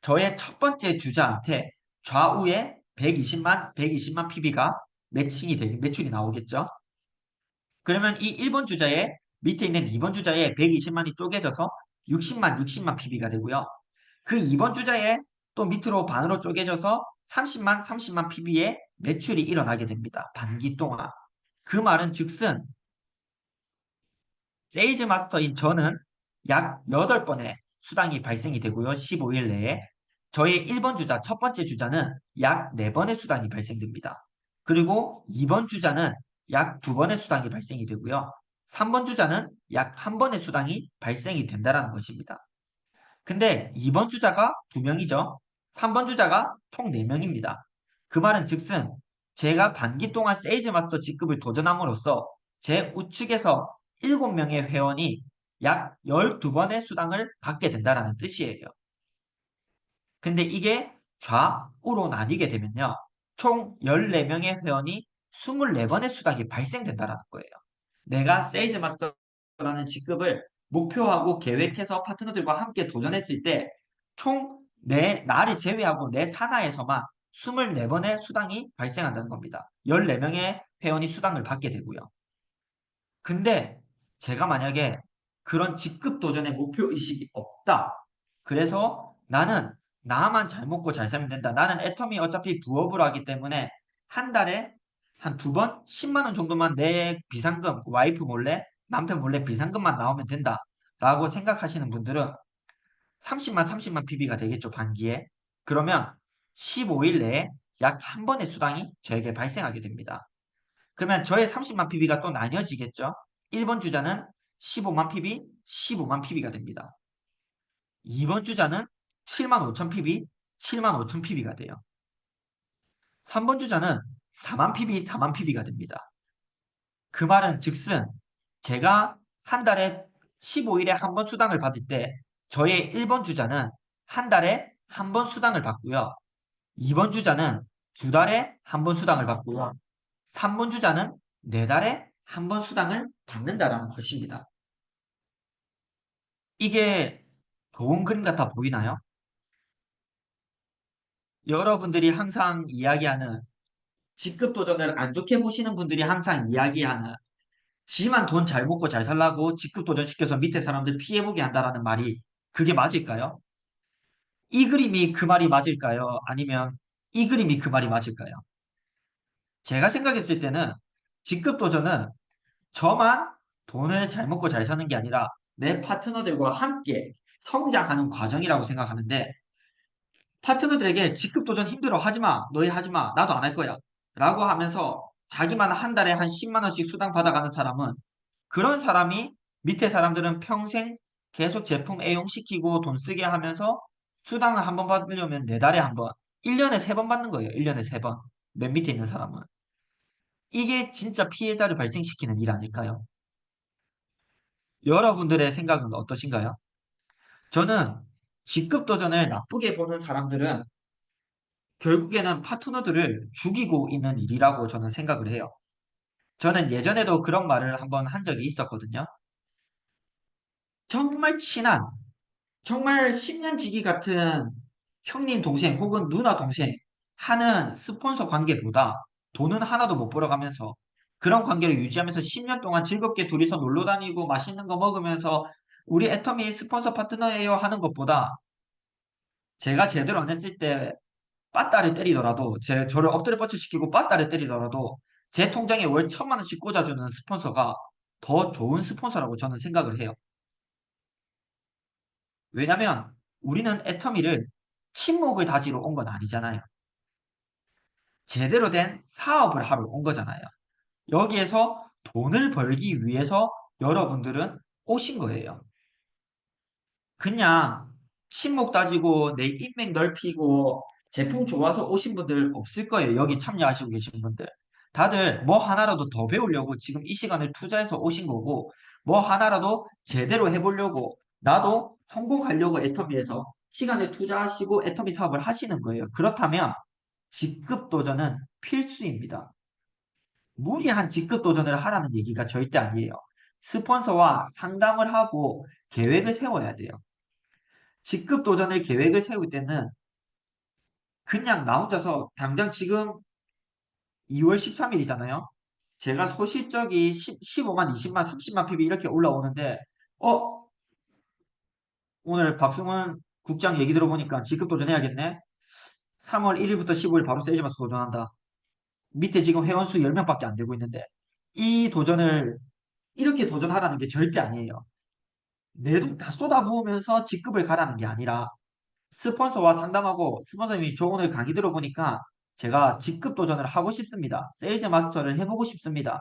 저의 첫 번째 주자한테 좌우에 120만 PB가 매출이 나오겠죠. 그러면 이 1번 주자의 밑에 있는 2번 주자의 120만이 쪼개져서 60만 PB가 되고요. 그 2번 주자에 또 밑으로 반으로 쪼개져서 30만 PB의 매출이 일어나게 됩니다. 반기 동안. 그 말은 즉슨 세일즈 마스터인 저는 약 8번의 수당이 발생이 되고요. 15일 내에. 저의 1번 주자, 첫 번째 주자는 약 4번의 수당이 발생됩니다. 그리고 2번 주자는 약 2번의 수당이 발생이 되고요. 3번 주자는 약 1번의 수당이 발생이 된다는 것입니다. 근데 2번 주자가 2명이죠. 3번 주자가 총 4명입니다. 그 말은 즉슨 제가 반기 동안 세일즈 마스터 직급을 도전함으로써 제 우측에서 7명의 회원이 약 12번의 수당을 받게 된다는 뜻이에요. 근데 이게 좌우로 나뉘게 되면요. 총 14명의 회원이 24번의 수당이 발생된다는 거예요. 내가 세일즈 마스터라는 직급을 목표하고 계획해서 파트너들과 함께 도전했을 때 총 나를 제외하고 내 산하에서만 24번의 수당이 발생한다는 겁니다. 14명의 회원이 수당을 받게 되고요. 근데 제가 만약에 그런 직급 도전의 목표 의식이 없다. 그래서 나는 나만 잘 먹고 잘 살면 된다. 나는 애터미 어차피 부업으로 하기 때문에 한 달에 한 2번 10만 원 정도만 내 비상금, 와이프 몰래, 남편 몰래 비상금만 나오면 된다. 라고 생각하시는 분들은 30만 PB가 되겠죠, 반기에. 그러면 15일 내에 약 한 번의 수당이 저에게 발생하게 됩니다. 그러면 저의 30만 PB가 또 나뉘어지겠죠. 1번 주자는 15만 PB, 15만 PB가 됩니다. 2번 주자는 7만 5천 PB, 7만 5천 PB가 돼요. 3번 주자는 4만 PB, 4만 PB가 됩니다. 그 말은 즉슨 제가 한 달에 15일에 한 번 수당을 받을 때 저의 1번 주자는 한 달에 한 번 수당을 받고요. 2번 주자는 2달에 한 번 수당을 받고요. 3번 주자는 4달에 한 번 수당을 받는다라는 것입니다. 이게 좋은 그림 같아 보이나요? 여러분들이 항상 이야기하는 직급 도전을 안 좋게 보시는 분들이 항상 이야기하는 지만 돈 잘 먹고 잘 살라고 직급 도전시켜서 밑에 사람들 피해보게 한다라는 말이 그게 맞을까요? 이 그림이 그 말이 맞을까요? 아니면 이 그림이 그 말이 맞을까요? 제가 생각했을 때는 직급 도전은 저만 돈을 잘 먹고 잘 사는 게 아니라 내 파트너들과 함께 성장하는 과정이라고 생각하는데 파트너들에게 직급 도전 힘들어 하지 마, 너희 하지 마, 나도 안 할 거야 라고 하면서 자기만 한 달에 한 10만 원씩 수당 받아가는 사람은 그런 사람이 밑에 사람들은 평생 계속 제품 애용시키고 돈 쓰게 하면서 수당을 한 번 받으려면 4달에 한 번, 1년에 3번 받는 거예요. 1년에 3번. 맨 밑에 있는 사람은. 이게 진짜 피해자를 발생시키는 일 아닐까요? 여러분들의 생각은 어떠신가요? 저는 직급 도전을 나쁘게 보는 사람들은 결국에는 파트너들을 죽이고 있는 일이라고 저는 생각을 해요. 저는 예전에도 그런 말을 한번 한 적이 있었거든요. 정말 친한, 정말 10년 지기 같은 형님 동생 혹은 누나 동생 하는 스폰서 관계보다 돈은 하나도 못 벌어가면서 그런 관계를 유지하면서 10년 동안 즐겁게 둘이서 놀러 다니고 맛있는 거 먹으면서 우리 애터미 스폰서 파트너예요 하는 것보다 제가 제대로 안 했을 때 빠따를 때리더라도 저를 엎드려 뻗쳐시키고 빠따를 때리더라도 제 통장에 월 1,000만 원씩 꽂아주는 스폰서가 더 좋은 스폰서라고 저는 생각을 해요. 왜냐면 우리는 애터미를 친목을 다지러 온 건 아니잖아요. 제대로 된 사업을 하러 온 거잖아요. 여기에서 돈을 벌기 위해서 여러분들은 오신 거예요. 그냥 친목 따지고 내 인맥 넓히고 제품 좋아서 오신 분들 없을 거예요. 여기 참여하시고 계신 분들. 다들 뭐 하나라도 더 배우려고 지금 이 시간을 투자해서 오신 거고 뭐 하나라도 제대로 해보려고 나도 성공하려고 애터미에서 시간을 투자하시고 애터미 사업을 하시는 거예요. 그렇다면 직급 도전은 필수입니다. 무리한 직급 도전을 하라는 얘기가 절대 아니에요. 스폰서와 상담을 하고 계획을 세워야 돼요. 직급 도전을 계획을 세울 때는 그냥 나 혼자서 당장 지금 2월 13일이잖아요. 제가 소실적이 15만, 20만, 30만 PB 이렇게 올라오는데 오늘 박승훈 국장 얘기 들어보니까 직급 도전해야겠네. 3월 1일부터 15일 바로 세이지마스 도전한다. 밑에 지금 회원 수 10명밖에 안 되고 있는데 이 도전을 이렇게 도전하라는 게 절대 아니에요. 내 돈 다 쏟아부으면서 직급을 가라는 게 아니라 스폰서와 상담하고 스폰서님이 저 오늘 강의 들어보니까 제가 직급 도전을 하고 싶습니다. 세일즈 마스터를 해보고 싶습니다.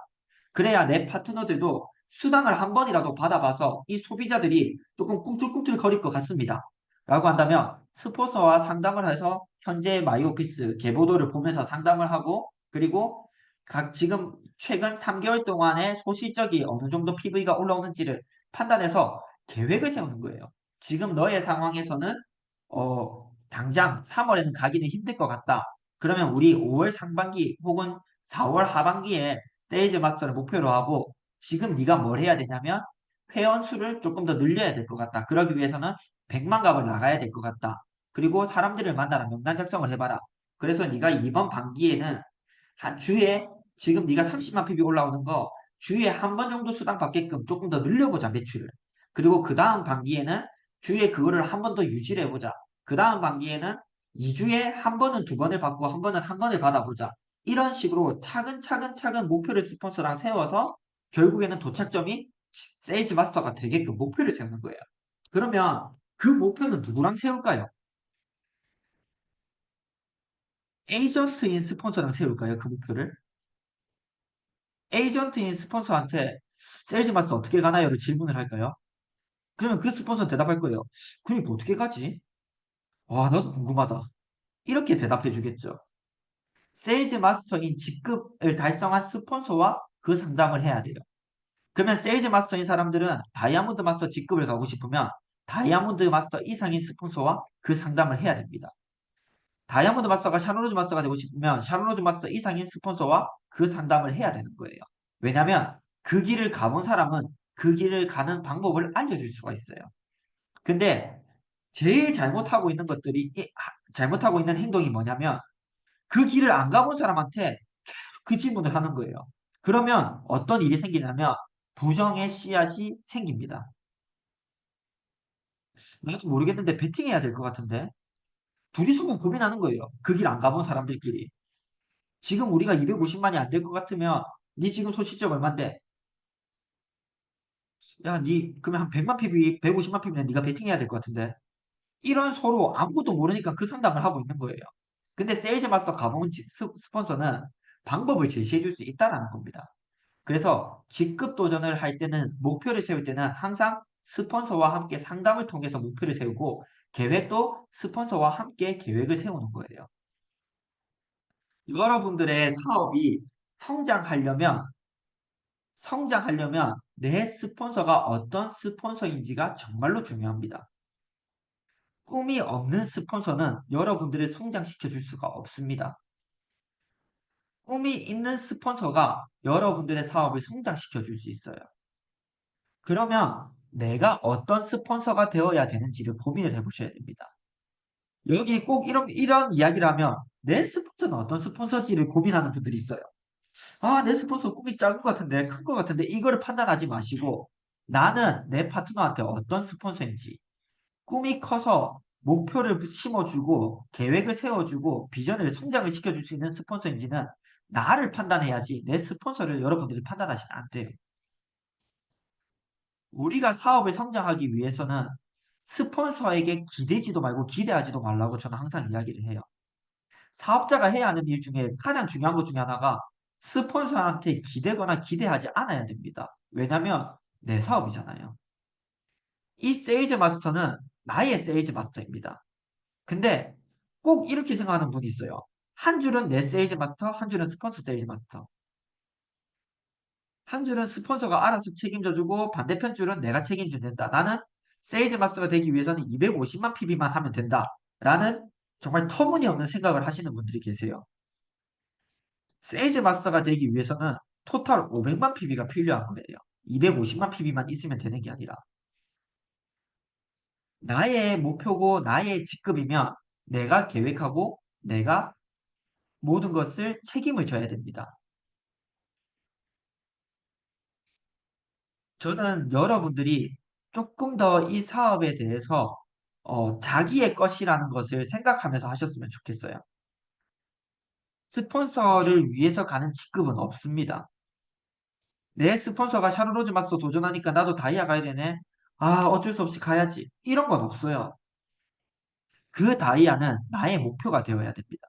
그래야 내 파트너들도 수당을 한 번이라도 받아봐서 이 소비자들이 조금 꿈틀꿈틀 거릴 것 같습니다. 라고 한다면 스폰서와 상담을 해서 현재 마이오피스 계보도를 보면서 상담을 하고 그리고 각 지금 최근 3개월 동안의 소실적이 어느 정도 PV가 올라오는지를 판단해서 계획을 세우는 거예요. 지금 너의 상황에서는 당장 3월에는 가기는 힘들 것 같다. 그러면 우리 5월 상반기 혹은 4월 하반기에 세일즈 마스터를 목표로 하고 지금 네가 뭘 해야 되냐면 회원 수를 조금 더 늘려야 될 것 같다. 그러기 위해서는 100만 갑을 나가야 될 것 같다. 그리고 사람들을 만나라. 명단 작성을 해봐라. 그래서 네가 이번 반기에는 한 주에 지금 네가 30만 PB 올라오는 거 주에 한 번 정도 수당 받게끔 조금 더 늘려보자 매출을. 그리고 그 다음 반기에는 주에 그거를 한 번 더 유지를 해보자. 그 다음 반기에는 2주에 한 번은 2번을 받고 한 번은 한 번을 받아보자. 이런 식으로 차근차근 목표를 스폰서랑 세워서 결국에는 도착점이 세일즈 마스터가 되게끔 목표를 세우는 거예요. 그러면 그 목표는 누구랑 세울까요? 에이전트인 스폰서랑 세울까요? 그 목표를? 에이전트인 스폰서한테 세일즈 마스터 어떻게 가나요?를 질문을 할까요? 그러면 그 스폰서 대답할 거예요. 그러니까 어떻게 가지? 와, 나도 궁금하다. 이렇게 대답해 주겠죠. 세일즈 마스터인 직급을 달성한 스폰서와 그 상담을 해야 돼요. 그러면 세일즈 마스터인 사람들은 다이아몬드 마스터 직급을 가고 싶으면 다이아몬드 마스터 이상인 스폰서와 그 상담을 해야 됩니다. 다이아몬드 마스터가 샤론로즈 마스터가 되고 싶으면 샤론로즈 마스터 이상인 스폰서와 그 상담을 해야 되는 거예요. 왜냐하면 그 길을 가본 사람은 그 길을 가는 방법을 알려줄 수가 있어요. 근데 제일 잘못하고 있는 것들이 잘못하고 있는 행동이 뭐냐면 그 길을 안 가본 사람한테 그 질문을 하는 거예요. 그러면 어떤 일이 생기냐면 부정의 씨앗이 생깁니다. 나도 모르겠는데 베팅해야 될 것 같은데 둘이서만 고민하는 거예요. 그 길 안 가본 사람들끼리. 지금 우리가 250만이 안 될 것 같으면 니 지금 소실적 얼만데? 야, 니 그러면 한 100만 PB, 150만 PB는 네가 베팅해야 될 것 같은데. 이런 서로 아무것도 모르니까 그 상담을 하고 있는 거예요. 근데 세일즈 마스터 가본 스폰서는 방법을 제시해 줄 수 있다라는 겁니다. 그래서 직급 도전을 할 때는 목표를 세울 때는 항상 스폰서와 함께 상담을 통해서 목표를 세우고 계획도 스폰서와 함께 계획을 세우는 거예요. 여러분들의 사업이 성장하려면 내 스폰서가 어떤 스폰서인지가 정말로 중요합니다. 꿈이 없는 스폰서는 여러분들을 성장시켜 줄 수가 없습니다. 꿈이 있는 스폰서가 여러분들의 사업을 성장시켜 줄 수 있어요. 그러면 내가 어떤 스폰서가 되어야 되는지를 고민을 해보셔야 됩니다. 여기 꼭 이런 이야기를 하면 내 스폰서는 어떤 스폰서지를 고민하는 분들이 있어요. 아, 내 스폰서 꿈이 작은 것 같은데, 큰 것 같은데, 이거를 판단하지 마시고 나는 내 파트너한테 어떤 스폰서인지 꿈이 커서 목표를 심어주고 계획을 세워주고 비전을 성장을 시켜줄 수 있는 스폰서인지는 나를 판단해야지 내 스폰서를 여러분들이 판단하시면 안 돼요. 우리가 사업을 성장하기 위해서는 스폰서에게 기대지도 말고 기대하지도 말라고 저는 항상 이야기를 해요. 사업자가 해야 하는 일 중에 가장 중요한 것 중에 하나가 스폰서한테 기대거나 기대하지 않아야 됩니다. 왜냐하면 내 사업이잖아요. 이 세일즈 마스터는 나의 세일즈 마스터입니다. 근데 꼭 이렇게 생각하는 분이 있어요. 한 줄은 내 세일즈 마스터, 한 줄은 스폰서 세일즈 마스터. 한 줄은 스폰서가 알아서 책임져주고 반대편 줄은 내가 책임져야 된다. 나는 세일즈 마스터가 되기 위해서는 250만 PB만 하면 된다. 라는 정말 터무니없는 생각을 하시는 분들이 계세요. 세일즈 마스터가 되기 위해서는 토탈 500만 PB가 필요한 거예요. 250만 PB만 있으면 되는 게 아니라. 나의 목표고 나의 직급이면 내가 계획하고 내가 모든 것을 책임을 져야 됩니다. 저는 여러분들이 조금 더 이 사업에 대해서 자기의 것이라는 것을 생각하면서 하셨으면 좋겠어요. 스폰서를 위해서 가는 직급은 없습니다. 내 스폰서가 샤론 로즈 마스터 도전하니까 나도 다이아 가야 되네. 아, 어쩔 수 없이 가야지. 이런 건 없어요. 그 다이아는 나의 목표가 되어야 됩니다.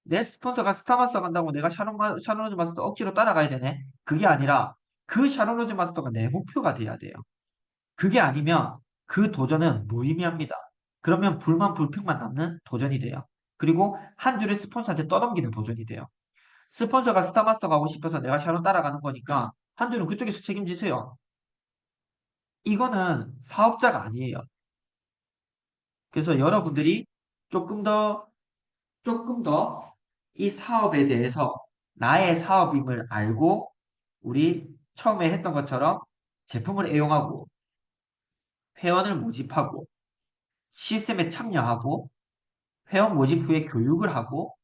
내 스폰서가 스타마스터 간다고 내가 샤론 로즈 마스터 억지로 따라가야 되네. 그게 아니라 그 샤론 로즈 마스터가 내 목표가 돼야 돼요. 그게 아니면 그 도전은 무의미합니다. 그러면 불만 불평만 남는 도전이 돼요. 그리고 한 줄을 스폰서한테 떠넘기는 도전이 돼요. 스폰서가 스타마스터 가고 싶어서 내가 샤론 따라가는 거니까 한 줄은 그쪽에서 책임지세요. 이거는 사업자가 아니에요. 그래서 여러분들이 조금 더, 조금 더 이 사업에 대해서 나의 사업임을 알고 우리 처음에 했던 것처럼 제품을 애용하고 회원을 모집하고 시스템에 참여하고 회원 모집 후에 교육을 하고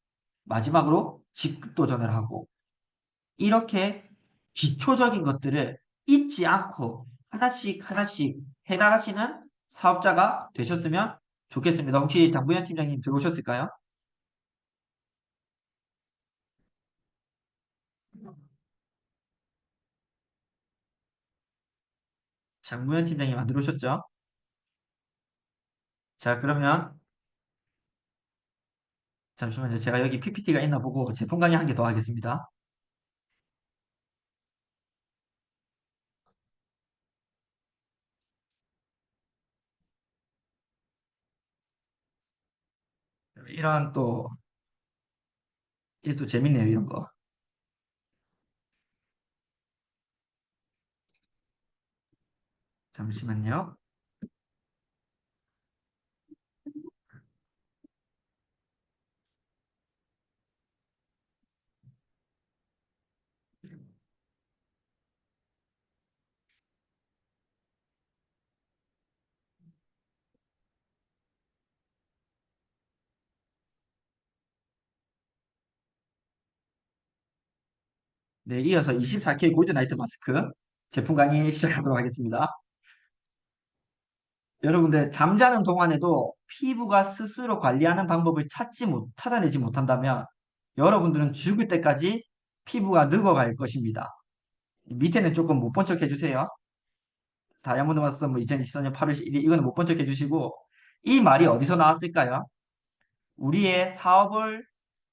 마지막으로 직급 도전을 하고 이렇게 기초적인 것들을 잊지 않고 하나씩 하나씩 해나가시는 사업자가 되셨으면 좋겠습니다. 혹시 장부현 팀장님 들어오셨을까요? 장부현 팀장님 안 들어오셨죠? 자, 그러면 잠시만요. 제가 여기 PPT가 있나 보고 제품 강의 한 개 더 하겠습니다. 이런 또, 이게 또 재밌네요. 이런 거. 잠시만요. 네, 이어서 24K 골드나이트 마스크 제품 강의 시작하도록 하겠습니다. 여러분들 잠자는 동안에도 피부가 스스로 관리하는 방법을 찾아내지 못한다면 여러분들은 죽을 때까지 피부가 늙어갈 것입니다. 밑에는 조금 못 본 척 해주세요. 다이아몬드 마스터 뭐 2024년 8월 1일 이거는 못 본 척 해주시고 이 말이 어디서 나왔을까요? 우리의 사업을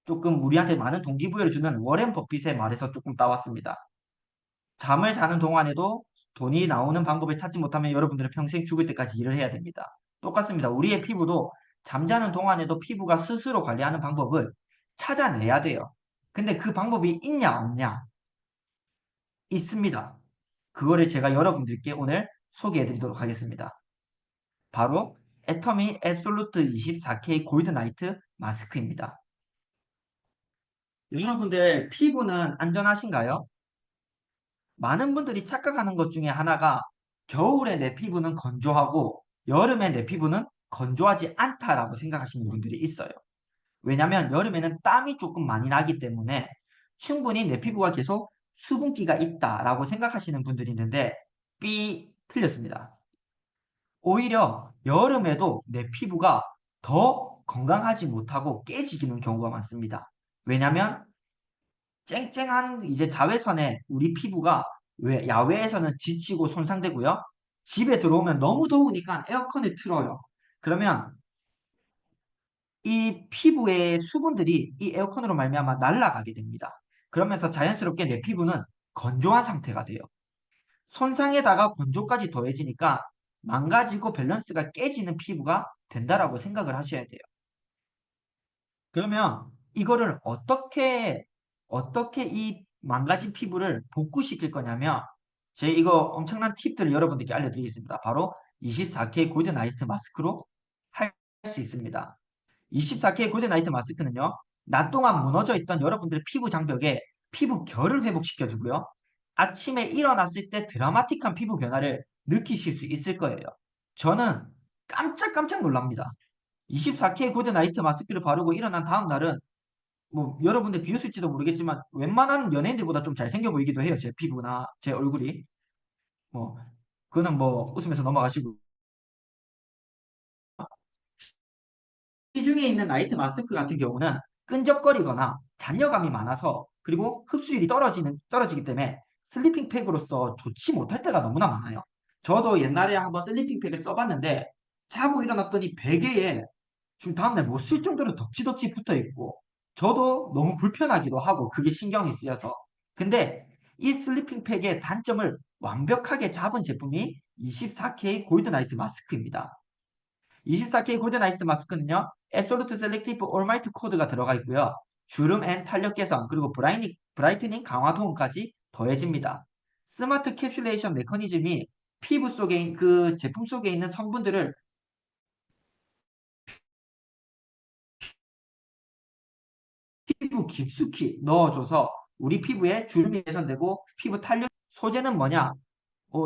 조금 우리한테 많은 동기부여를 주는 워렌 버핏의 말에서 조금 따왔습니다. 잠을 자는 동안에도 돈이 나오는 방법을 찾지 못하면 여러분들은 평생 죽을 때까지 일을 해야 됩니다. 똑같습니다. 우리의 피부도 잠자는 동안에도 피부가 스스로 관리하는 방법을 찾아내야 돼요. 근데 그 방법이 있냐 없냐? 있습니다. 그거를 제가 여러분들께 오늘 소개해 드리도록 하겠습니다. 바로 애터미 앱솔루트 24K 골드 나이트 마스크입니다. 여러분들 피부는 안전하신가요? 많은 분들이 착각하는 것 중에 하나가 겨울에 내 피부는 건조하고 여름에 내 피부는 건조하지 않다라고 생각하시는 분들이 있어요. 왜냐하면 여름에는 땀이 조금 많이 나기 때문에 충분히 내 피부가 계속 수분기가 있다라고 생각하시는 분들이 있는데 틀렸습니다. 오히려 여름에도 내 피부가 더 건강하지 못하고 깨지기는 경우가 많습니다. 왜냐하면 쨍쨍한 이제 자외선에 우리 피부가 야외에서는 지치고 손상되고요. 집에 들어오면 너무 더우니까 에어컨을 틀어요. 그러면 이 피부의 수분들이 이 에어컨으로 말미암아 날아가게 됩니다. 그러면서 자연스럽게 내 피부는 건조한 상태가 돼요. 손상에다가 건조까지 더해지니까 망가지고 밸런스가 깨지는 피부가 된다라고 생각을 하셔야 돼요. 그러면 이거를 어떻게 이 망가진 피부를 복구시킬 거냐면 제 이거 엄청난 팁들을 여러분들께 알려드리겠습니다. 바로 24K 골드 나이트 마스크로 할 수 있습니다. 24K 골드 나이트 마스크는요. 낮 동안 무너져 있던 여러분들의 피부 장벽에 피부 결을 회복시켜주고요. 아침에 일어났을 때 드라마틱한 피부 변화를 느끼실 수 있을 거예요. 저는 깜짝깜짝 놀랍니다. 24K 골드 나이트 마스크를 바르고 일어난 다음 날은 뭐 여러분들 비웃을지도 모르겠지만 웬만한 연예인들보다 좀 잘생겨 보이기도 해요. 제 피부나 제 얼굴이. 뭐 그거는 뭐 웃으면서 넘어가시고 시중에 있는 나이트 마스크 같은 경우는 끈적거리거나 잔여감이 많아서 그리고 흡수율이 떨어지기 때문에 슬리핑 팩으로서 좋지 못할 때가 너무나 많아요. 저도 옛날에 한번 슬리핑 팩을 써봤는데 자고 일어났더니 베개에 지금 다음날 못 쓸 정도로 덕지덕지 붙어 있고 저도 너무 불편하기도 하고 그게 신경이 쓰여서 근데 이 슬리핑 팩의 단점을 완벽하게 잡은 제품이 24K 골드나이트 마스크입니다. 24K 골드나이트 마스크는요, 앱솔루트 셀렉티브 올마이트 코드가 들어가 있고요. 주름 앤 탄력 개선 그리고 브라이트닝 강화 도움까지 더해집니다. 스마트 캡슐레이션 메커니즘이 피부 속에 그 제품 속에 있는 성분들을 피부 깊숙이 넣어줘서 우리 피부에 주름이 개선되고 피부 탄력 소재는 뭐냐?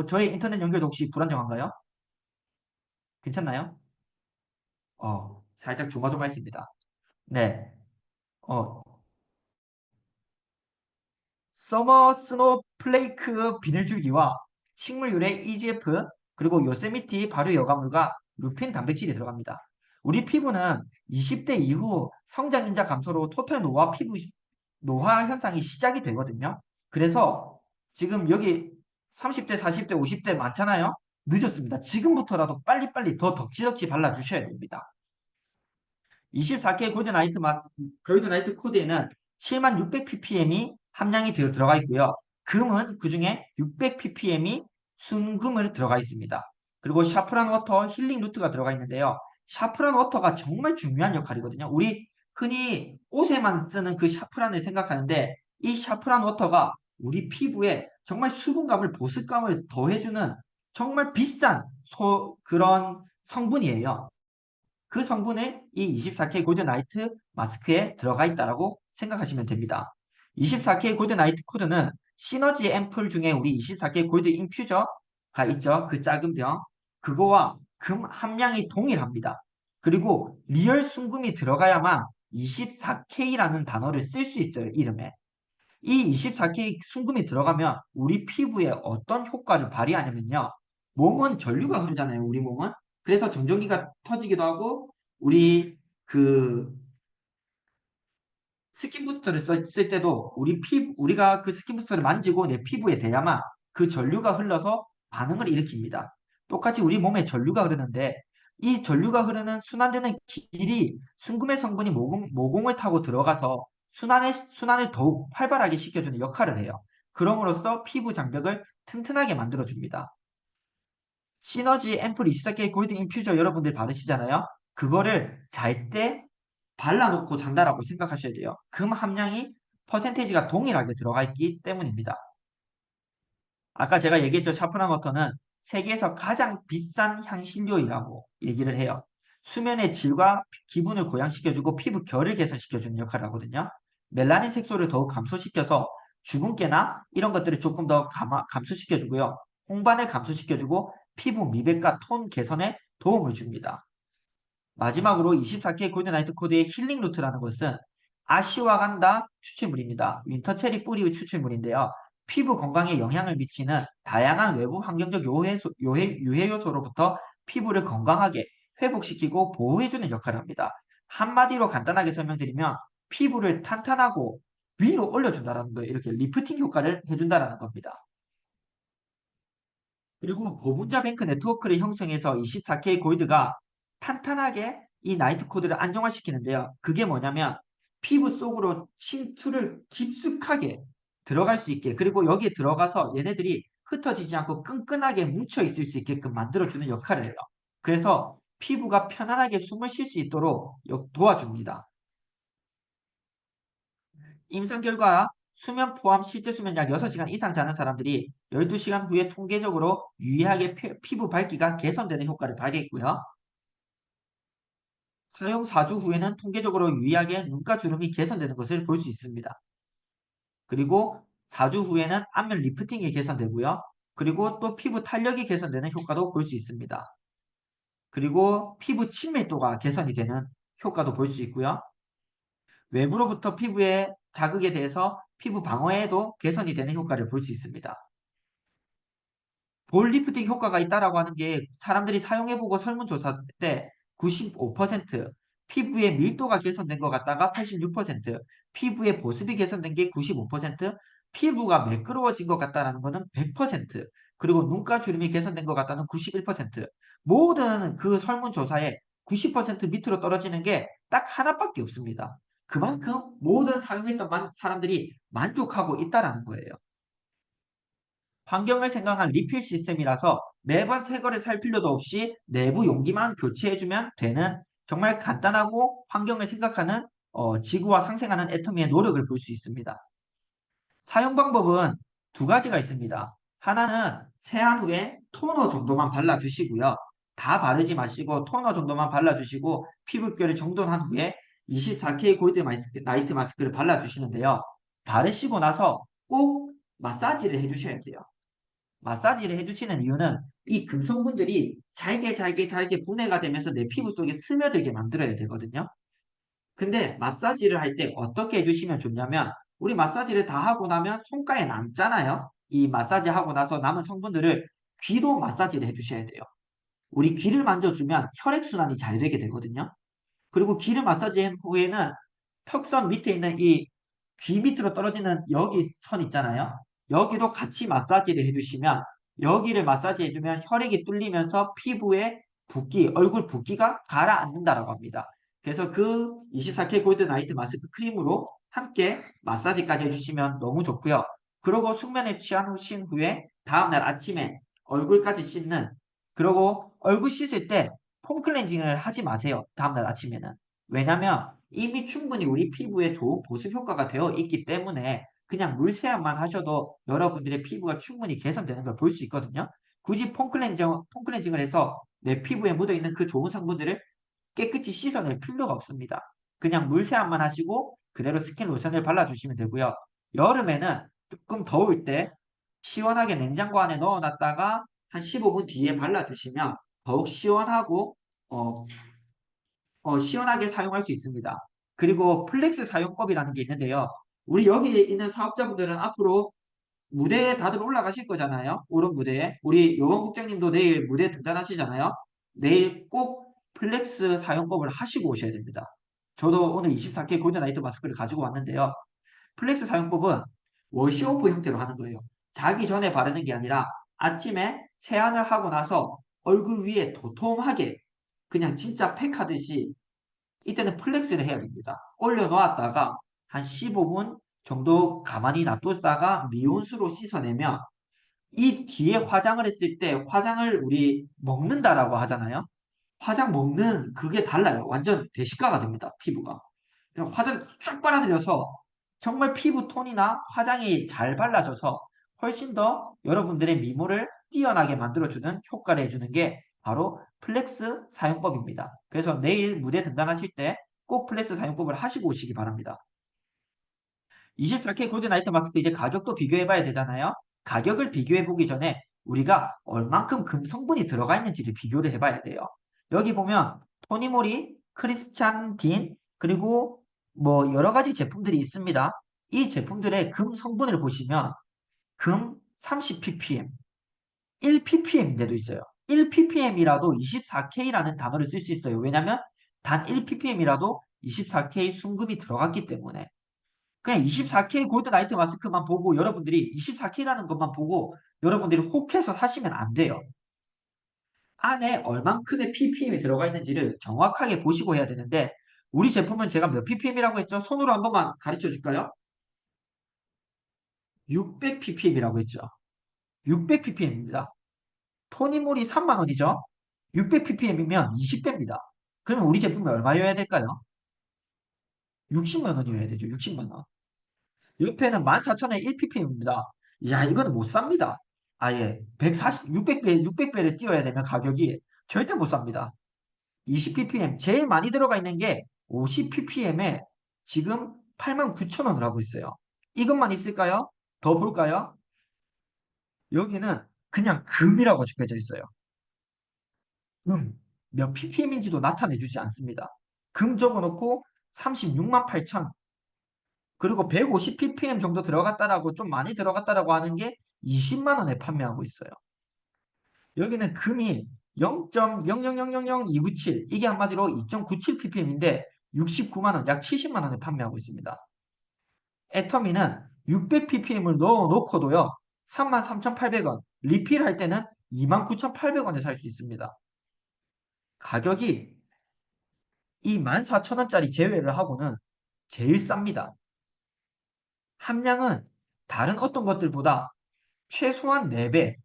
저희 인터넷 연결도 혹시 불안정한가요? 괜찮나요? 살짝 조마조마했습니다. 네. 어, 서머 스노 플레이크 비닐줄기와 식물 유래 EGF 그리고 요세미티 발효 여과물과 루핀 단백질이 들어갑니다. 우리 피부는 20대 이후 성장 인자 감소로 토탈 노화 피부 노화 현상이 시작이 되거든요. 그래서 지금 여기 30대, 40대, 50대 많잖아요. 늦었습니다. 지금부터라도 빨리빨리 더 덕지덕지 발라주셔야 됩니다. 24K 골드나이트 코드에는 7600ppm이 함량이 들어가 있고요. 금은 그중에 600ppm이 순금을 들어가 있습니다. 그리고 샤프란 워터 힐링 루트가 들어가 있는데요. 샤프란 워터가 정말 중요한 역할이거든요. 우리 흔히 옷에만 쓰는 그 샤프란을 생각하는데 이 샤프란 워터가 우리 피부에 정말 수분감을 보습감을 더해주는 정말 비싼 그런 성분이에요. 그 성분이 이 24K 골드 나이트 마스크에 들어가 있다고 생각하시면 됩니다. 24K 골드 나이트 코드는 시너지 앰플 중에 우리 24K 골드 인퓨저가 있죠. 그 작은 병. 그거와 금 함량이 동일합니다. 그리고 리얼 순금이 들어가야만 24K라는 단어를 쓸 수 있어요. 이름에. 이 24K 순금이 들어가면 우리 피부에 어떤 효과를 발휘하냐면요. 몸은 전류가 흐르잖아요. 우리 몸은. 그래서 정전기가 터지기도 하고 우리 그 스킨 부스터를 쓸 때도 우리가 그 스킨 부스터를 만지고 내 피부에 대야만 그 전류가 흘러서 반응을 일으킵니다. 똑같이 우리 몸에 전류가 흐르는데 이 전류가 흐르는 순환되는 길이 순금의 성분이 모공을 타고 들어가서 순환을 더욱 활발하게 시켜주는 역할을 해요. 그럼으로써 피부 장벽을 튼튼하게 만들어줍니다. 시너지 앰플 24K 골드 인퓨저 여러분들 바르시잖아요. 그거를 잘 때 발라놓고 잔다라고 생각하셔야 돼요. 금 함량이 퍼센테이지가 동일하게 들어가 있기 때문입니다. 아까 제가 얘기했죠. 샤프란 워터는 세계에서 가장 비싼 향신료이라고 얘기를 해요. 수면의 질과 기분을 고양시켜주고 피부 결을 개선시켜주는 역할을 하거든요. 멜라닌 색소를 더욱 감소시켜서 주근깨나 이런 것들을 조금 더 감소시켜주고요. 홍반을 감소시켜주고 피부 미백과 톤 개선에 도움을 줍니다. 마지막으로 24K 골드나이트 코드의 힐링 루트라는 것은 아시와간다 추출물입니다. 윈터체리 뿌리의 추출물인데요. 피부 건강에 영향을 미치는 다양한 외부 환경적 유해 요소로부터 피부를 건강하게 회복시키고 보호해주는 역할을 합니다. 한마디로 간단하게 설명드리면 피부를 탄탄하고 위로 올려준다는 거예요. 이렇게 리프팅 효과를 해준다는 겁니다. 그리고 고분자 뱅크 네트워크를 형성해서 24K 골드가 탄탄하게 이 나이트 코드를 안정화시키는데요. 그게 뭐냐면 피부 속으로 침투를 깊숙하게 들어갈 수 있게 그리고 여기에 들어가서 얘네들이 흩어지지 않고 끈끈하게 뭉쳐 있을 수 있게끔 만들어주는 역할을 해요. 그래서 피부가 편안하게 숨을 쉴 수 있도록 도와줍니다. 임상 결과 수면 포함 실제 수면 약 6시간 이상 자는 사람들이 12시간 후에 통계적으로 유의하게 피부 밝기가 개선되는 효과를 발휘했고요. 사용 4주 후에는 통계적으로 유의하게 눈가 주름이 개선되는 것을 볼 수 있습니다. 그리고 4주 후에는 안면 리프팅이 개선되고요. 그리고 또 피부 탄력이 개선되는 효과도 볼 수 있습니다. 그리고 피부 친밀도가 개선이 되는 효과도 볼 수 있고요. 외부로부터 피부에 자극에 대해서 피부 방어에도 개선이 되는 효과를 볼 수 있습니다. 볼 리프팅 효과가 있다라고 하는 게 사람들이 사용해보고 설문조사 때 95%, 피부의 밀도가 개선된 것 같다가 86%, 피부의 보습이 개선된 게 95%, 피부가 매끄러워진 것 같다라는 거는 100%, 그리고 눈가 주름이 개선된 것 같다는 91%, 모든 그 설문조사에 90% 밑으로 떨어지는 게 딱 하나밖에 없습니다. 그만큼 모든 사용했던 사람들이 만족하고 있다라는 거예요. 환경을 생각한 리필 시스템이라서 매번 새 거를 살 필요도 없이 내부 용기만 교체해주면 되는 정말 간단하고 환경을 생각하는 지구와 상생하는 애터미의 노력을 볼 수 있습니다. 사용 방법은 두 가지가 있습니다. 하나는 세안 후에 토너 정도만 발라주시고요. 다 바르지 마시고 토너 정도만 발라주시고 피부결을 정돈한 후에 24K 골드 나이트 마스크를 발라주시는데요. 바르시고 나서 꼭 마사지를 해주셔야 돼요. 마사지를 해주시는 이유는 이 금성분들이 잘게 분해가 되면서 내 피부 속에 스며들게 만들어야 되거든요. 근데 마사지를 할 때 어떻게 해주시면 좋냐면 우리 마사지를 다 하고 나면 손가락에 남잖아요. 이 마사지 하고 나서 남은 성분들을 귀도 마사지를 해주셔야 돼요. 우리 귀를 만져주면 혈액순환이 잘 되게 되거든요. 그리고 귀를 마사지 후에는 턱선 밑에 있는 이 귀 밑으로 떨어지는 여기 선 있잖아요. 여기도 같이 마사지를 해주시면 여기를 마사지 해주면 혈액이 뚫리면서 피부에 붓기, 얼굴 붓기가 가라앉는다라고 합니다. 그래서 그 24K 골드 나이트 마스크 크림으로 함께 마사지까지 해주시면 너무 좋고요. 그리고 숙면에 취하신 후에 다음날 아침에 얼굴까지 씻는, 그리고 얼굴 씻을 때 폼클렌징을 하지 마세요. 다음날 아침에는. 왜냐면 이미 충분히 우리 피부에 좋은 보습 효과가 되어 있기 때문에 그냥 물세안만 하셔도 여러분들의 피부가 충분히 개선되는 걸 볼 수 있거든요. 굳이 폼클렌징을 해서 내 피부에 묻어있는 그 좋은 성분들을 깨끗이 씻어낼 필요가 없습니다. 그냥 물세안만 하시고 그대로 스킨 로션을 발라주시면 되고요. 여름에는 조금 더울 때 시원하게 냉장고 안에 넣어놨다가 한 15분 뒤에 발라주시면 더욱 시원하고 시원하게 사용할 수 있습니다. 그리고 플렉스 사용법이라는 게 있는데요. 우리 여기 있는 사업자분들은 앞으로 무대에 다들 올라가실 거잖아요. 오른 무대에. 우리 요원 국장님도 내일 무대 등단하시잖아요. 내일 꼭 플렉스 사용법을 하시고 오셔야 됩니다. 저도 오늘 24K 골든라이트 마스크를 가지고 왔는데요. 플렉스 사용법은 워시오프 형태로 하는 거예요. 자기 전에 바르는 게 아니라 아침에 세안을 하고 나서 얼굴 위에 도톰하게 그냥 진짜 팩하듯이 이때는 플렉스를 해야 됩니다. 올려놓았다가 한 15분 정도 가만히 놔뒀다가 미온수로 씻어내면 이 뒤에 화장을 했을 때 화장을 우리 먹는다라고 하잖아요. 화장 먹는 그게 달라요. 완전 대식가가 됩니다. 피부가. 그냥 화장을 쫙 빨아들여서 정말 피부 톤이나 화장이 잘 발라져서 훨씬 더 여러분들의 미모를 뛰어나게 만들어주는 효과를 해주는 게 바로 플렉스 사용법입니다. 그래서 내일 무대 등단하실 때 꼭 플렉스 사용법을 하시고 오시기 바랍니다. 24K 골드 나이트 마스크 이제 가격도 비교해 봐야 되잖아요. 가격을 비교해 보기 전에 우리가 얼만큼 금성분이 들어가 있는지를 비교를 해 봐야 돼요. 여기 보면 토니모리, 크리스찬 딘, 그리고 뭐 여러 가지 제품들이 있습니다. 이 제품들의 금 성분을 보시면 금 30ppm, 1ppm인데도 있어요. 1ppm이라도 24K라는 단어를 쓸 수 있어요. 왜냐하면 단 1ppm이라도 24K 순금이 들어갔기 때문에. 그냥 24K 골드 나이트 마스크만 보고 여러분들이 24K라는 것만 보고 여러분들이 혹해서 사시면 안 돼요. 안에 얼만큼의 ppm이 들어가 있는지를 정확하게 보시고 해야 되는데 우리 제품은 제가 몇 ppm이라고 했죠? 손으로 한 번만 가르쳐 줄까요? 600ppm이라고 했죠. 600ppm입니다. 토니몰이 3만원이죠? 600ppm이면 20배입니다. 그러면 우리 제품이 얼마여야 될까요? 60만원이어야 되죠. 60만원. 옆에는 14,000원에 1ppm입니다. 야, 이거는 못 삽니다. 아예 600배를 띄워야 되면 가격이 절대 못 삽니다. 20ppm 제일 많이 들어가 있는 게 50ppm에 지금 89,000원을 하고 있어요. 이것만 있을까요? 더 볼까요? 여기는 그냥 금이라고 적혀져 있어요. 몇 ppm인지도 나타내주지 않습니다. 금 적어놓고 36만 8천, 그리고 150ppm 정도 들어갔다라고 좀 많이 들어갔다라고 하는 게 20만 원에 판매하고 있어요. 여기는 금이 0.0000297 이게 한마디로 2.97ppm인데 69만 원, 약 70만 원에 판매하고 있습니다. 애터미는 600ppm을 넣어놓고도요 33,800원, 리필할 때는 29,800원에 살 수 있습니다. 가격이 이 14,000원짜리 제외를 하고는 제일 쌉니다. 함량은 다른 어떤 것들보다 최소한 4배,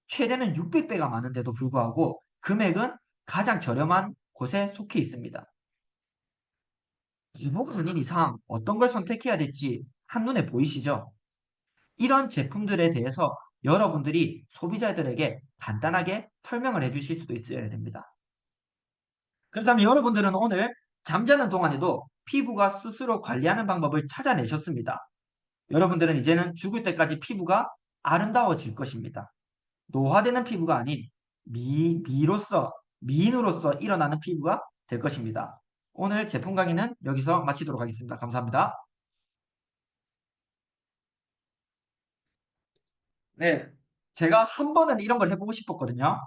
최대는 600배가 많은데도 불구하고 금액은 가장 저렴한 곳에 속해 있습니다. 기부가 아닌 이상 어떤 걸 선택해야 될지 한눈에 보이시죠? 이런 제품들에 대해서 여러분들이 소비자들에게 간단하게 설명을 해주실 수도 있어야 됩니다. 그렇다면 여러분들은 오늘 잠자는 동안에도 피부가 스스로 관리하는 방법을 찾아내셨습니다. 여러분들은 이제는 죽을 때까지 피부가 아름다워질 것입니다. 노화되는 피부가 아닌 미인으로서 일어나는 피부가 될 것입니다. 오늘 제품 강의는 여기서 마치도록 하겠습니다. 감사합니다. 네, 제가 한 번은 이런 걸 해보고 싶었거든요.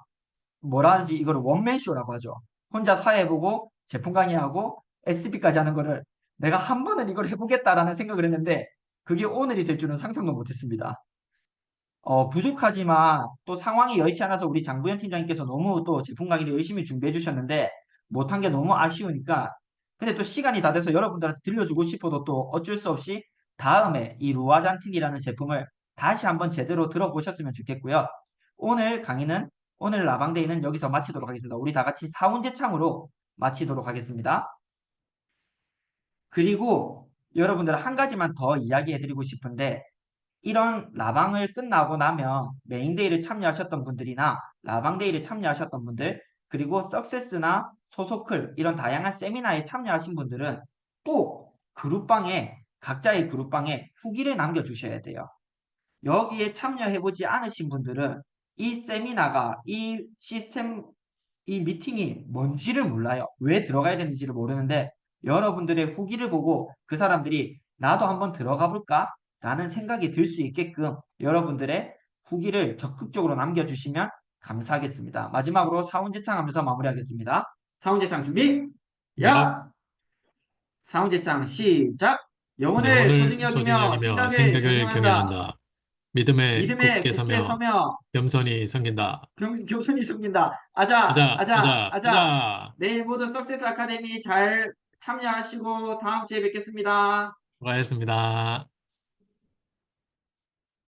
뭐라 하지? 이걸 원맨쇼라고 하죠. 혼자 사회해보고 제품 강의하고 SB까지 하는 거를 내가 한 번은 이걸 해보겠다라는 생각을 했는데 그게 오늘이 될 줄은 상상도 못했습니다. 부족하지만 또 상황이 여의치 않아서 우리 장부현 팀장님께서 너무 또 제품 강의를 열심히 준비해 주셨는데 못한 게 너무 아쉬우니까 근데 또 시간이 다 돼서 여러분들한테 들려주고 싶어도 또 어쩔 수 없이 다음에 이 루아잔틴이라는 제품을 다시 한번 제대로 들어보셨으면 좋겠고요. 오늘 라방데이는 여기서 마치도록 하겠습니다. 우리 다 같이 사운제창으로 마치도록 하겠습니다. 그리고 여러분들 한 가지만 더 이야기해드리고 싶은데 이런 라방을 끝나고 나면 메인데이를 참여하셨던 분들이나 라방데이를 참여하셨던 분들 그리고 석세스나 소소클 이런 다양한 세미나에 참여하신 분들은 꼭 각자의 그룹방에 후기를 남겨주셔야 돼요. 여기에 참여해보지 않으신 분들은 이 세미나가 이 시스템 이 미팅이 뭔지를 몰라요. 왜 들어가야 되는지를 모르는데 여러분들의 후기를 보고 그 사람들이 나도 한번 들어가 볼까? 라는 생각이 들 수 있게끔 여러분들의 후기를 적극적으로 남겨주시면 감사하겠습니다. 마지막으로 사운제창 하면서 마무리하겠습니다. 사운제창 준비! 야! 사운제창 시작! 영혼을 소중히 여기며 생각을 경영한다. 믿음에 믿음에 굳게 서며 겸손히 섬긴다. 겸손히 숨긴다. 아자, 아자, 아자, 아자, 아자. 아자. 내일 모두 석세스 아카데미 잘 참여하시고 다음 주에 뵙겠습니다. 수고하셨습니다.